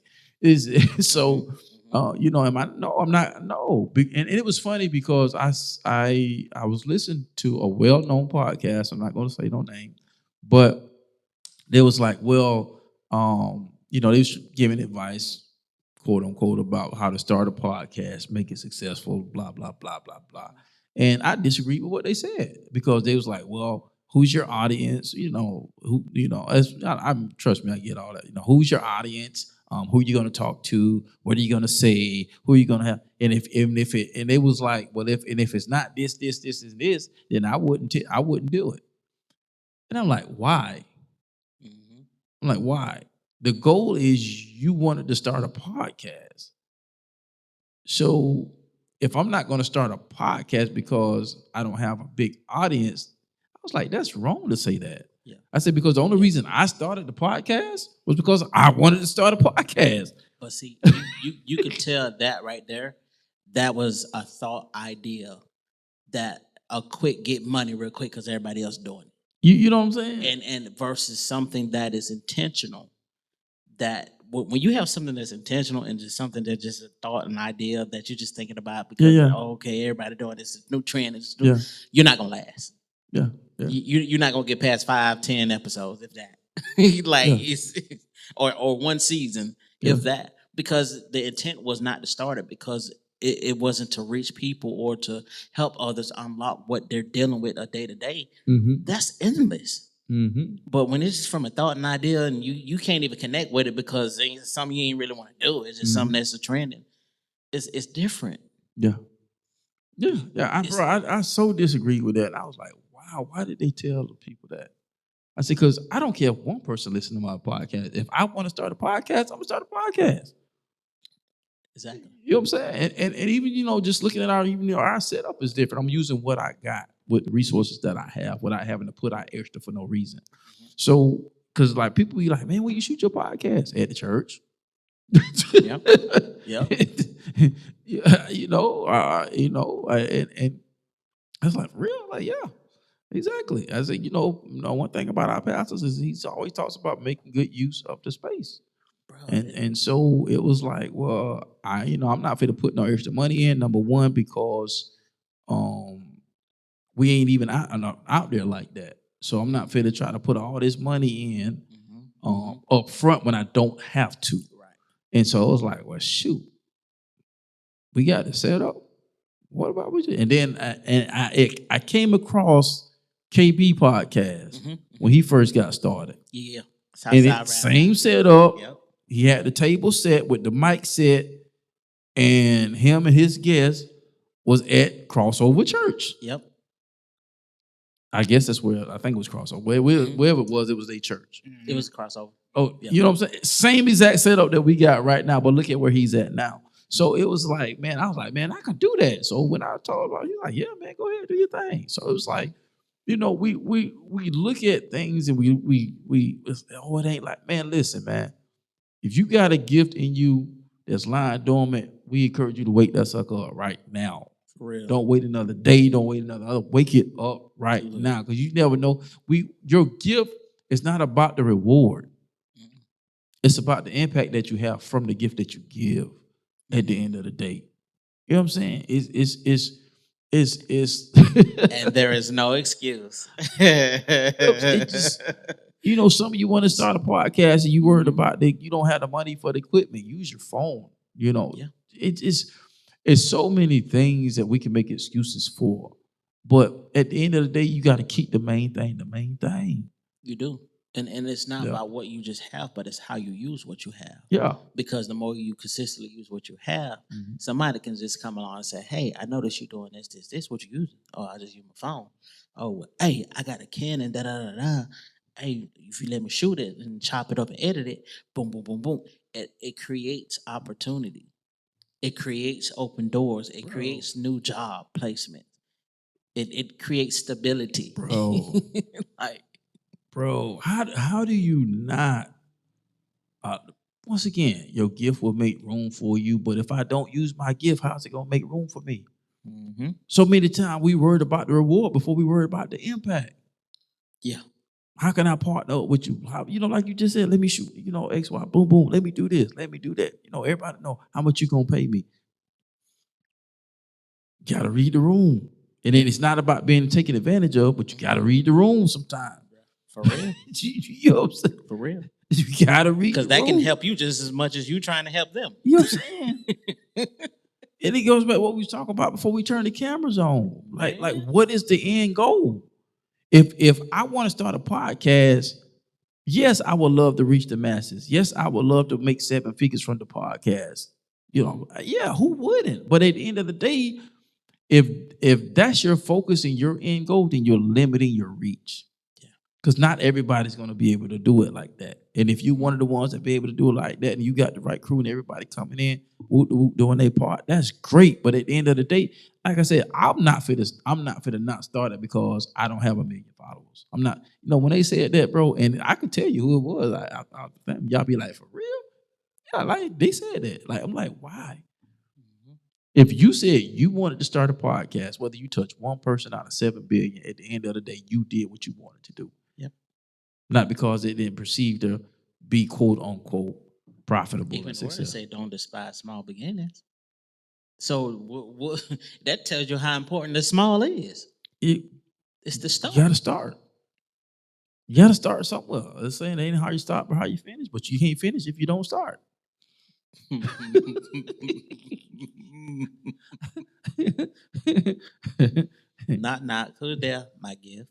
So, am I? No, I'm not. No, and it was funny because I was listening to a well-known podcast. I'm not going to say no name, but they was like, well, they was giving advice, quote unquote, about how to start a podcast, make it successful, blah blah blah blah blah. And I disagreed with what they said because they was like, well, who's your audience? Trust me, I get all that. Who's your audience? Who are you going to talk to? What are you going to say? Who are you going to have? And if they was like, well, if it's not this, and this, then I wouldn't do it. And I'm like, why? I'm like, why? The goal is you wanted to start a podcast. So if I'm not going to start a podcast because I don't have a big audience, I was like, that's wrong to say that. Yeah. I said, because the only reason I started the podcast was because I wanted to start a podcast. But see, you could tell that right there, that was a thought idea that a quick get money real quick because everybody else doing it. You know what I'm saying? And versus something that is intentional. That when you have something that's intentional and just something that's just a thought, an idea that you're just thinking about because okay, everybody doing this, it's new trend, you're not gonna last. Yeah. You're not gonna get past 5-10 episodes, if that. It's or one season, if that, because the intent was not to start it because it wasn't to reach people or to help others unlock what they're dealing with a day to day. That's endless. But when it's just from a thought and idea and you can't even connect with it because it's something you ain't really want to do, it's just something that's a trending. It's different. Yeah. I so disagree with that. And I was like, wow, why did they tell the people that? I said, because I don't care if one person listens to my podcast. If I want to start a podcast, I'm gonna start a podcast. Exactly. You know what I'm saying? And even, just looking at our setup is different. I'm using what I got with the resources that I have without having to put out extra for no reason. So, because like people be like, man, where you shoot your podcast? At the church. Yeah. And I was like, real? Like, yeah, exactly. I said, one thing about our pastors is he's always talks about making good use of the space. And so it was like, well, I'm not fit to put no extra money in. Number one, because we ain't even out there like that. So I'm not fit to try to put all this money in up front when I don't have to. Right. And so I was like, well, shoot, we got it set up. What about we? And then I came across KB podcast when he first got started. Yeah. And same setup. Yep. He had the table set with the mic set, and him and his guest was at Crossover Church. Yep. I guess that's where, I think it was Crossover. Wherever it was their church. It was Crossover. Oh, yeah. You know what I'm saying? Same exact setup that we got right now, but look at where he's at now. So it was like, man, I was like, man, I can do that. So when I told him, he's like, yeah, man, go ahead, do your thing. So it was like, we look at things and we it ain't like, man, listen, man. If you got a gift in you that's lying dormant, we encourage you to wake that sucker up right now. For real. Don't wait another day. Don't wait another hour. Wake it up right now, because you never know. Your gift is not about the reward. It's about the impact that you have from the gift that you give at the end of the day. You know what I'm saying? it's And there is no excuse. it just, some of you want to start a podcast and you worried about you don't have the money for the equipment. Use your phone. Yeah. It's so many things that we can make excuses for. But at the end of the day, you got to keep the main thing the main thing. You do. And it's not Yeah. about what you just have, but it's how you use what you have. Yeah. Because the more you consistently use what you have, Mm-hmm. somebody can just come along and say, hey, I noticed you're doing this, what you use. Oh, I just use my phone. Oh, hey, I got a Canon, da da da da. Hey, if you let me shoot it and chop it up and edit it, boom, boom, boom, boom. It creates opportunity. It creates open doors. It creates new job placement. It creates stability. Bro. Like, Bro, how do you not? Once again, your gift will make room for you. But if I don't use my gift, how's it gonna make room for me? mm-hmm. So many times we worried about the reward before we worried about the impact. Yeah. How can I partner up with you? How, like you just said, let me shoot, X, Y, boom, boom. Let me do this. Let me do that. Everybody know how much you gonna pay me. You gotta read the room. And then it's not about being taken advantage of, but you gotta read the room sometimes. For real. You know what I'm saying? For real. You gotta read Because the that can room. help you just as much as you trying to help them. You know what I'm saying? And it goes back to what we was talking about before we turn the cameras on. Like what is the end goal? If I want to start a podcast, yes, I would love to reach the masses. Yes, I would love to make 7 figures from the podcast. Yeah, who wouldn't? But at the end of the day, if that's your focus and your end goal, then you're limiting your reach. Because not everybody's going to be able to do it like that. And if you're one of the ones that be able to do it like that, and you got the right crew and everybody coming in, doing their part, that's great. But at the end of the day, like I said, I'm not fit to not start it because I don't have 1 million followers. I'm not, when they said that, bro, and I could tell you who it was. Y'all be like, for real? Yeah, like they said that. Like, I'm like, why? If you said you wanted to start a podcast, whether you touch one person out of 7 billion, at the end of the day, you did what you wanted to do. Not because it didn't perceive to be quote unquote profitable. Even worse, say don't despise small beginnings. So that tells you how important the small is. It's the start. You gotta start. You gotta start somewhere. It's saying it ain't how you start, but how you finish. But you can't finish if you don't start. Not who's there, my gift.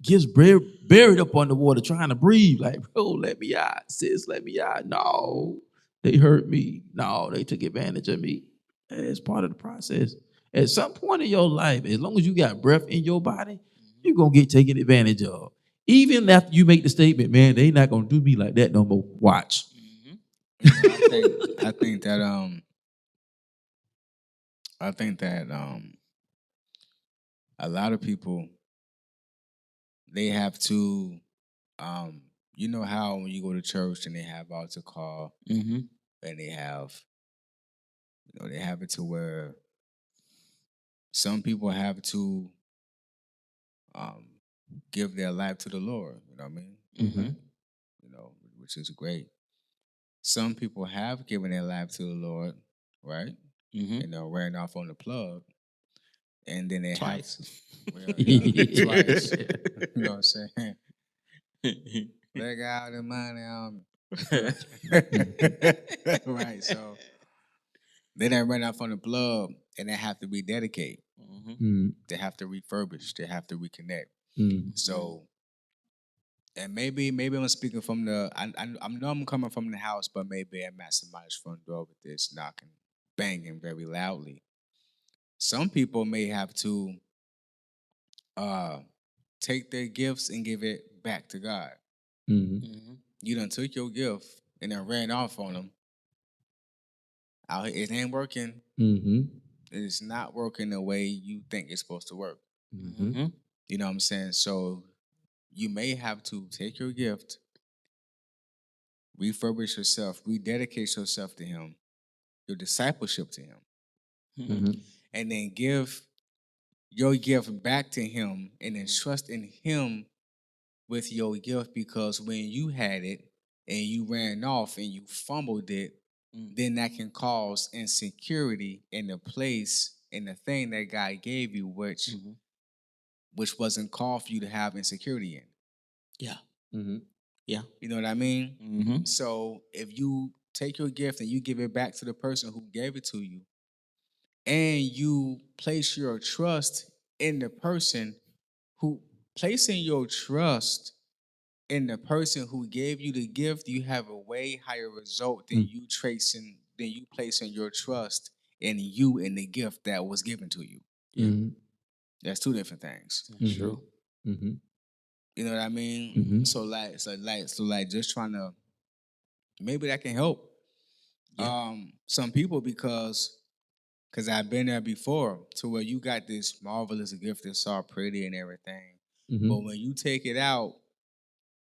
Gets buried up underwater trying to breathe. Like, bro, let me out. Sis, let me out. No, they hurt me. No, they took advantage of me. It's part of the process. At some point in your life, as long as you got breath in your body, you're going to get taken advantage of. Even after you make the statement, man, they not going to do me like that no more. Watch. I think that a lot of people, they have to, you know how when you go to church and they have altar call, and they have, they have it to where some people have to give their life to the Lord. You know what I mean? Mm-hmm. Which is great. Some people have given their life to the Lord, right? Mm-hmm. Ran off on the plug, and then they Twice. Twice. You know what I'm saying? Leg out the money on me. Right. So they done ran off on the plug, and they have to rededicate. They have to refurbish. They have to reconnect. So, and maybe I'm speaking from the. I know I'm coming from the house, but maybe I'm at somebody's front door with this knocking, banging very loudly. Some people may have to take their gifts and give it back to God. You done took your gift and then ran off on them. It ain't working. It's not working the way you think it's supposed to work. You know what I'm saying? So you may have to take your gift, refurbish yourself, rededicate yourself to Him, your discipleship to Him, and then give your gift back to Him and then trust in Him with your gift, because when you had it and you ran off and you fumbled it, then that can cause insecurity in the place in the thing that God gave you, which wasn't called for you to have insecurity in. Yeah. You know what I mean? Mm-hmm. So if you take your gift and you give it back to the person who gave it to you, and you place your trust in the person who placing your trust in the person who gave you the gift, you have a way higher result than you placing your trust in you and the gift that was given to you. That's two different things. That's true. You know what I mean? So just trying to, maybe that can help some people because I've been there before, to where you got this marvelous gift that's all pretty and everything, but when you take it out,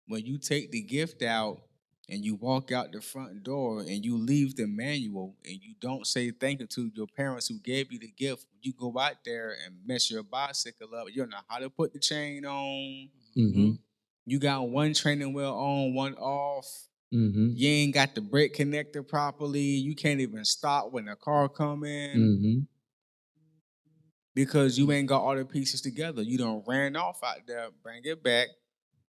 when you take the gift out and you walk out the front door and you leave the manual and you don't say thank you to your parents who gave you the gift, you go out there and mess your bicycle up. You don't know how to put the chain on. You got one training wheel on, one off. You ain't got the brake connector properly. You can't even stop when the car come in. Because you ain't got all the pieces together. You done ran off out there. Bring it back.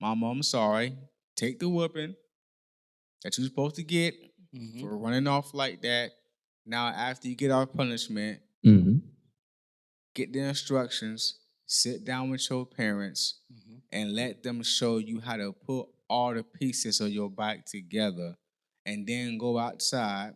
Mama, I'm sorry. Take the whooping that you're supposed to get for running off like that. Now, after you get off punishment, get the instructions, sit down with your parents, and let them show you how to put all the pieces of your bike together, and then go outside,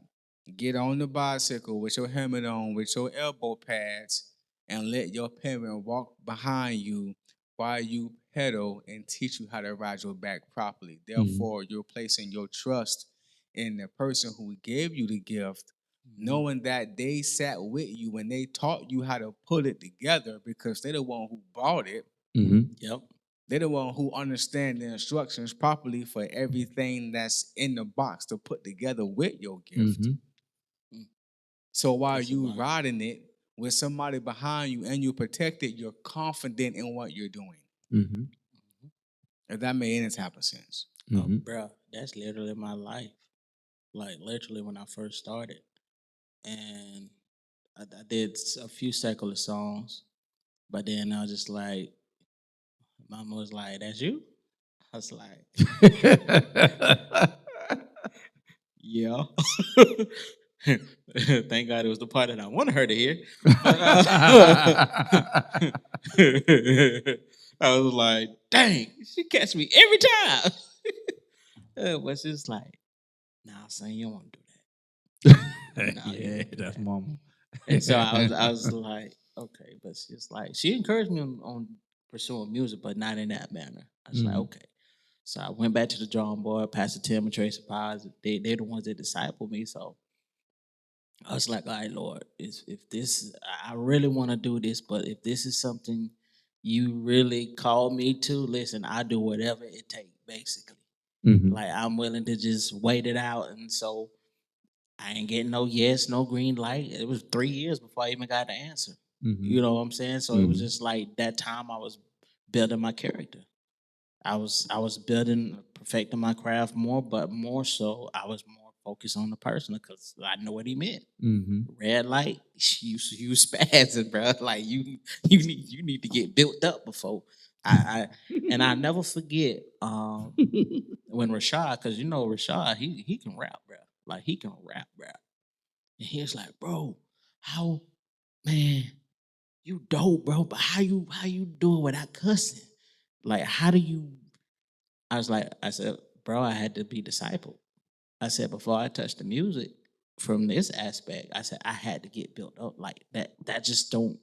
get on the bicycle with your helmet on, with your elbow pads, and let your parent walk behind you while you pedal and teach you how to ride your bike properly. Therefore, you're placing your trust in the person who gave you the gift, knowing that they sat with you and they taught you how to put it together, because they're the one who bought it. Yep. They're the one who understand the instructions properly for everything that's in the box to put together with your gift. So while you riding it with somebody behind you and you're protected, you're confident in what you're doing. If that made any type of sense. Bro, that's literally my life. Like, literally when I first started. And I did a few secular songs, but then I was just like, Mama was like, "That's you?" I was like, "Yeah." Thank God it was the part that I wanted her to hear. I was like, "Dang, she catch me every time." But she's like, "Nah, son, you don't want to do that." Nah, you don't wanna do that's that. mama. And so I was like, okay, but she's like, she encouraged me on pursuing music, but not in that manner. I was like, okay. So I went back to the drawing board. Pastor Tim and Tracy Pies, they're the ones that discipled me. So I was like, all right, Lord, if this, I really want to do this, but if this is something you really call me to, listen, I do whatever it takes, basically. Like, I'm willing to just wait it out. And so I ain't getting no yes, no green light. It was 3 years before I even got the answer. You know what I'm saying? So it was just like that time I was building my character. I was building, perfecting my craft more, but more so I was more focused on the person because I know what he meant. Red light, you spazzing, bro. Like you need to get built up before I and I never forget when Rashad, because you know Rashad, he can rap, bro. Like he can rap. And he was like, bro, how, man, you dope, bro, but how you do it without cussing? Like, how do you? I said, bro, I had to be discipled. I said, before I touched the music from this aspect, I said I had to get built up like that. That just don't,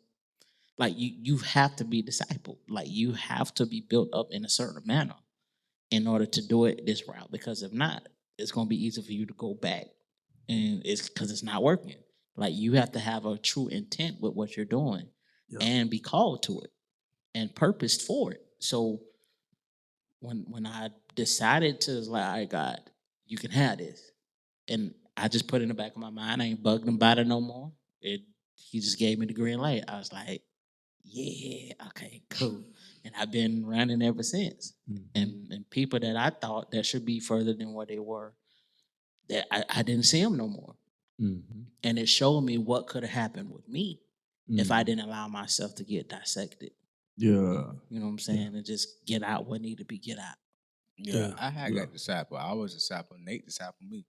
like, you have to be discipled. Like, you have to be built up in a certain manner in order to do it this route. Because if not, it's gonna be easy for you to go back, and it's because it's not working. Like, you have to have a true intent with what you're doing, and be called to it and purposed for it. So when I decided to, like, all right, God, you can have this, and I just put it in the back of my mind, I ain't bugged him about it no more. He just gave me the green light. I was like, yeah, okay, cool. And I've been running ever since. And people that I thought that should be further than what they were, that I didn't see them no more. And it showed me what could have happened with me if I didn't allow myself to get dissected. Yeah. You know what I'm saying? And just get out what needed to be get out. Yeah, I had got disciple. I was disciple. Nate disciple me.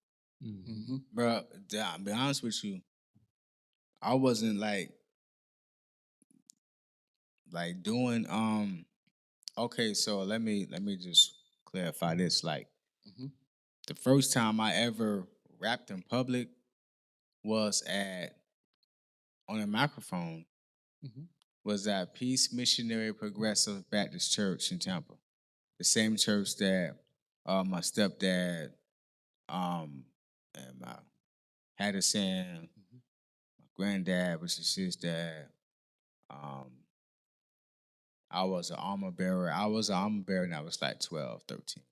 Bro, I'll be honest with you. I wasn't like doing okay, so let me just clarify this. Like the first time I ever rapped in public was on a microphone was at Peace Missionary Progressive Baptist Church in Tampa. The same church that my stepdad and my Haddison, my granddad, which is his dad. I was an armor bearer. I was an armor bearer and I was like 12, 13.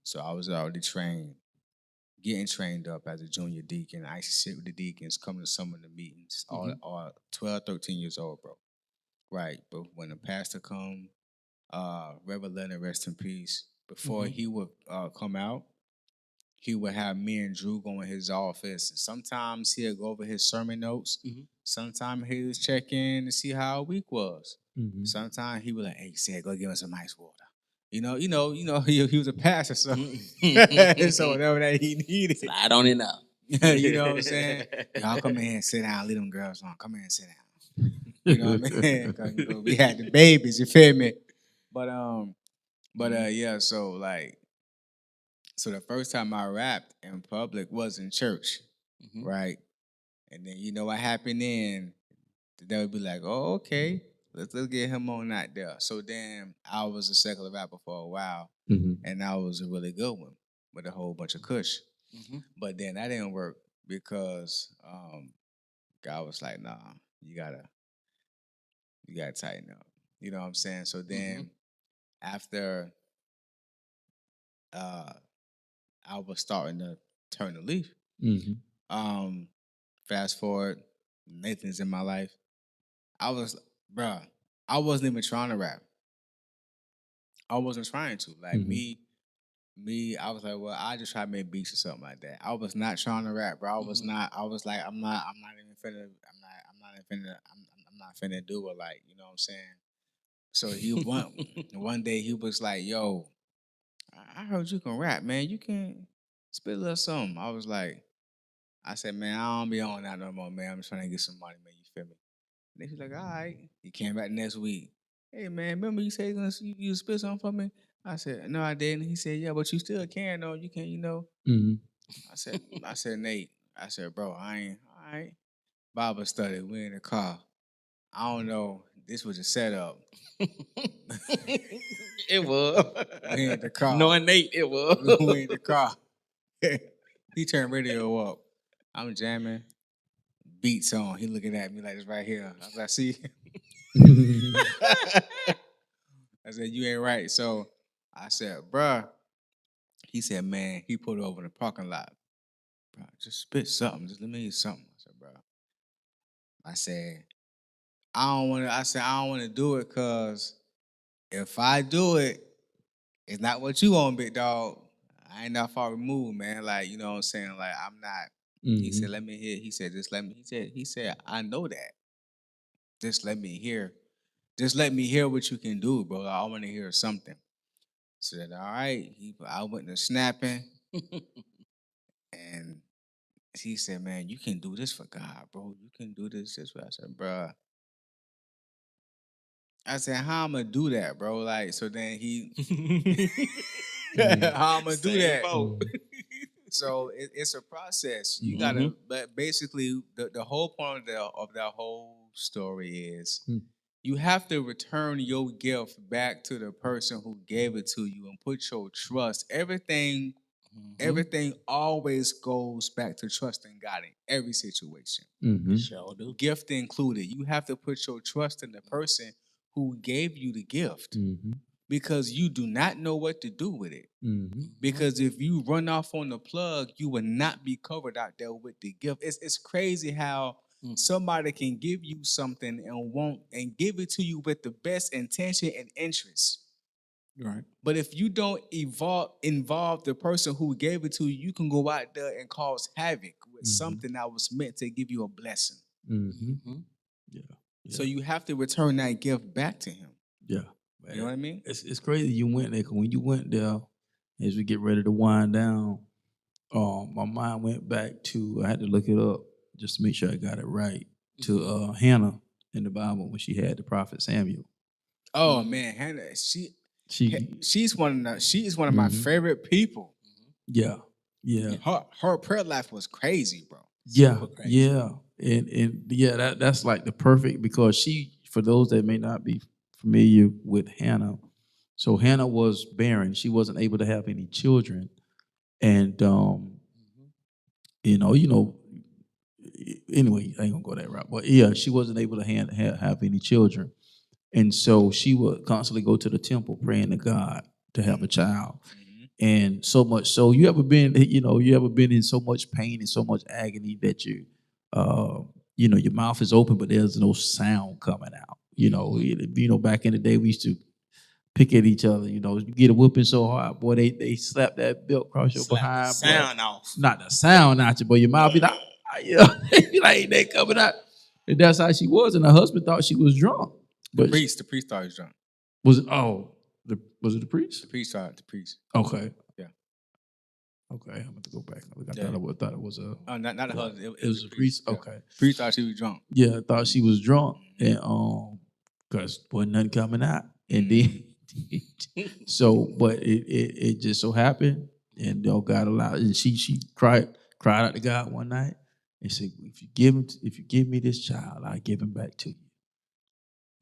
So I was already getting trained up as a junior deacon. I used to sit with the deacons, come to some of the meetings, all 12, 13 years old, bro. Right. But when the pastor come, Reverend Leonard, rest in peace, before he would come out, he would have me and Drew go in his office. And sometimes he'd go over his sermon notes. Sometimes he would check in to see how a week was. Sometimes he would like, hey, said, go give us some ice water. He was a pastor, so so whatever that he needed. Slide on it up. You know what I'm saying? Y'all come in here and sit down, leave them girls alone. Come in and sit down. You know what I mean? 'Cause, we had the babies, you feel me? But yeah, so the first time I rapped in public was in church, right? And then you know what happened then? They would be like, oh, okay, let's get him on out there. So then I was a secular rapper for a while, and I was a really good one with a whole bunch of kush. But then that didn't work because God was like, nah, you gotta tighten up. You know what I'm saying? So then after I was starting to turn the leaf. Fast forward, Nathan's in my life. I wasn't even trying to rap. I wasn't trying to. Like me, I was like, well, I just try to make beats or something like that. I was not trying to rap, bro. I was like, I'm not finna do it, like, you know what I'm saying? So one day he was like, yo, I heard you can rap, man. You can spit a little something. I said, man, I don't be on that no more, man. I'm just trying to get some money, man. You feel me? And he's like, all right. He came back next week. Hey, man, remember you said you spit something for me? I said, no, I didn't. He said, yeah, but you still can, though. You can, I said, Nate. I said, bro, I ain't, all right. Bible study. We in the car. I don't know. This was a setup. It was. We in the car. Knowing Nate, it was. We in the car. He turned radio up. I'm jamming. Beats on. He looking at me like this right here. I was like, see? I said, you ain't right. So I said, bruh. He said, man, he pulled over in the parking lot. Bro, just spit something. Just let me hear something. I said, bro. I said, I don't want to do it because if I do it, it's not what you want, big dog. I ain't that far removed, man. Like, you know what I'm saying? Like, I'm not. He said, let me hear. He said, just let me. He said, I know that. Just let me hear. Just let me hear what you can do, bro. I want to hear something. So that, all right. I went to snapping. And he said, man, you can do this for God, bro. You can do this way. I said, bro. I said, how I'm going to do that, bro? Like, so then how I'm going to do that? So it's a process. You got to, but basically the whole point of that whole story is you have to return your gift back to the person who gave it to you and put your trust. Everything always goes back to trusting God in every situation. Sure do. Gift included. You have to put your trust in the person who gave you the gift. Because you do not know what to do with it. Because if you run off on the plug, you will not be covered out there with the gift. It's crazy how somebody can give you something and give it to you with the best intention and interest. Right. But if you don't involve the person who gave it to you, you can go out there and cause havoc with something that was meant to give you a blessing. Yeah. So you have to return that gift back to him. Yeah. You know what I mean? It's crazy you went there, 'cause when you went there, as we get ready to wind down, my mind went back to, I had to look it up just to make sure I got it right, to Hannah in the Bible when she had the prophet Samuel. Oh man, Hannah, she's one of my favorite people. Yeah. Her prayer life was crazy, bro. Yeah, Super crazy. yeah, and yeah, that's like the perfect, because she, for those that may not be familiar with Hannah, so Hannah was barren. She wasn't able to have any children, and anyway, I ain't gonna go that route, but yeah, she wasn't able to have any children, and so she would constantly go to the temple praying to God to have a child. And so much so, you ever been in so much pain and so much agony that your mouth is open, but there's no sound coming out. Back in the day, we used to pick at each other. You get a whooping so hard, boy, they slap that belt across your behind. The sound off. Not the sound out you, but your mouth be like, like they coming out. And that's how she was. And her husband thought she was drunk. The priest thought he was drunk. Was it the priest? The priest thought the priest. Okay. Yeah. Okay, I'm going to go back. I thought it was a. Oh, not a husband. It was a priest. Yeah. Okay. Priest thought she was drunk. Yeah, I thought she was drunk, and because wasn't nothing coming out, and then but it just so happened, and God allowed, and she cried out to God one night and said, if you give me this child, I give him back to you.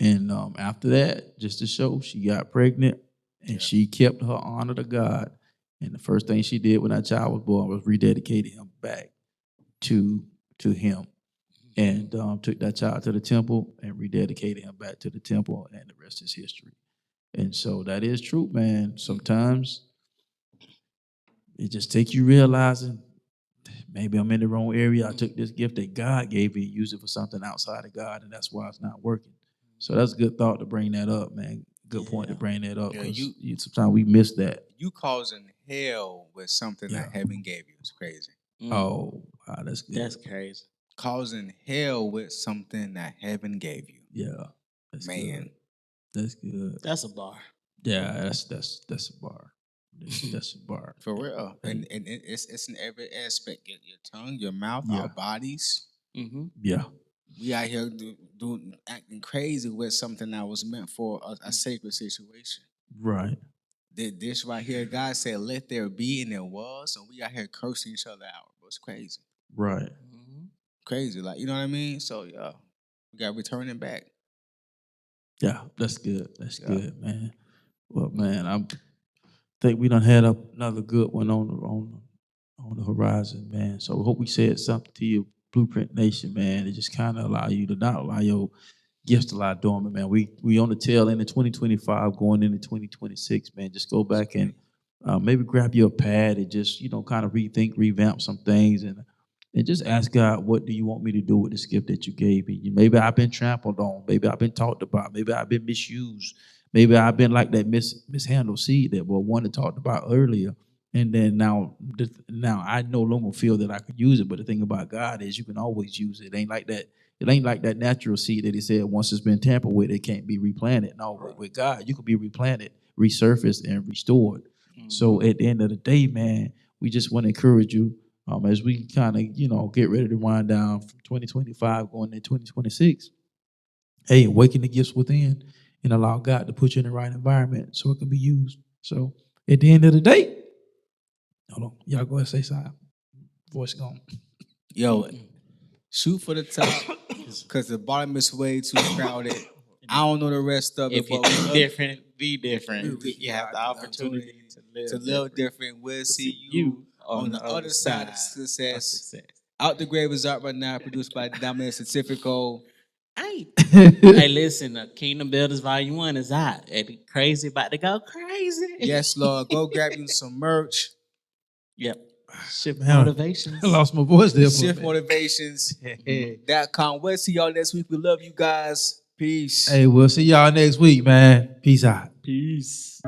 And after that, just to show, she got pregnant, and she kept her honor to God. And the first thing she did when that child was born was rededicated him back to him, and took that child to the temple and rededicated him back to the temple, and the rest is history. And so that is true, man. Sometimes it just takes you realizing, maybe I'm in the wrong area. I took this gift that God gave me and used it for something outside of God, and that's why it's not working. So that's a good thought to bring that up, man. Good point to bring that up. Yeah, sometimes we miss that. You causing hell with something that heaven gave you. It's crazy. Oh, wow, that's good. That's crazy. Causing hell with something that heaven gave you. Yeah, that's man. Good. That's good. That's a bar. Yeah, that's a bar. That's a bar. For real. And it's in every aspect. Your tongue, your mouth, our bodies. Mm-hmm. Yeah. We out here acting crazy with something that was meant for a sacred situation. Right. This right here, God said, let there be, and there was. And we out here cursing each other out. It's crazy. Right. Mm-hmm. Crazy. Like, you know what I mean? So, yeah, we got to return it back. Yeah, that's good. That's good, man. Well, man, I think we done had another good one on the horizon, man. So I hope we said something to you, Blueprint Nation, man. It just kind of allow you to not allow your gifts to lie dormant, man. We on the tail end of 2025, going into 2026, man. Just go back and maybe grab your pad and just kind of revamp some things, and just ask God, what do you want me to do with this gift that you gave me? Maybe I've been trampled on. Maybe I've been talked about. Maybe I've been misused. Maybe I've been like that mishandled seed that one that talked about earlier. And then now I no longer feel that I could use it. But the thing about God is you can always use it. It ain't like that. It ain't like that natural seed that he said once it's been tampered with, it can't be replanted. No, with God, you can be replanted, resurfaced, and restored. Mm-hmm. So at the end of the day, man, we just want to encourage you as we kind of get ready to wind down from 2025 going into 2026. Hey, awaken the gifts within and allow God to put you in the right environment so it can be used. So at the end of the day, hold on, y'all go ahead and say something. Voice gone. Yo, shoot for the top because the bottom is way too crowded. I don't know the rest of it. If you're different, be different. You have the opportunity to live different. We'll see you on the other side of success. Out the Grave is out right now, produced by Dominant Certifico. Hey, listen, Kingdom Builders Volume 1 is out. Crazy about to go crazy. Yes, Lord. Go grab you some merch. Yep. Shift Motivations. I lost my voice there. ShiftMotivations.com. We'll see y'all next week. We love you guys. Peace. Hey, we'll see y'all next week, man. Peace out. Peace.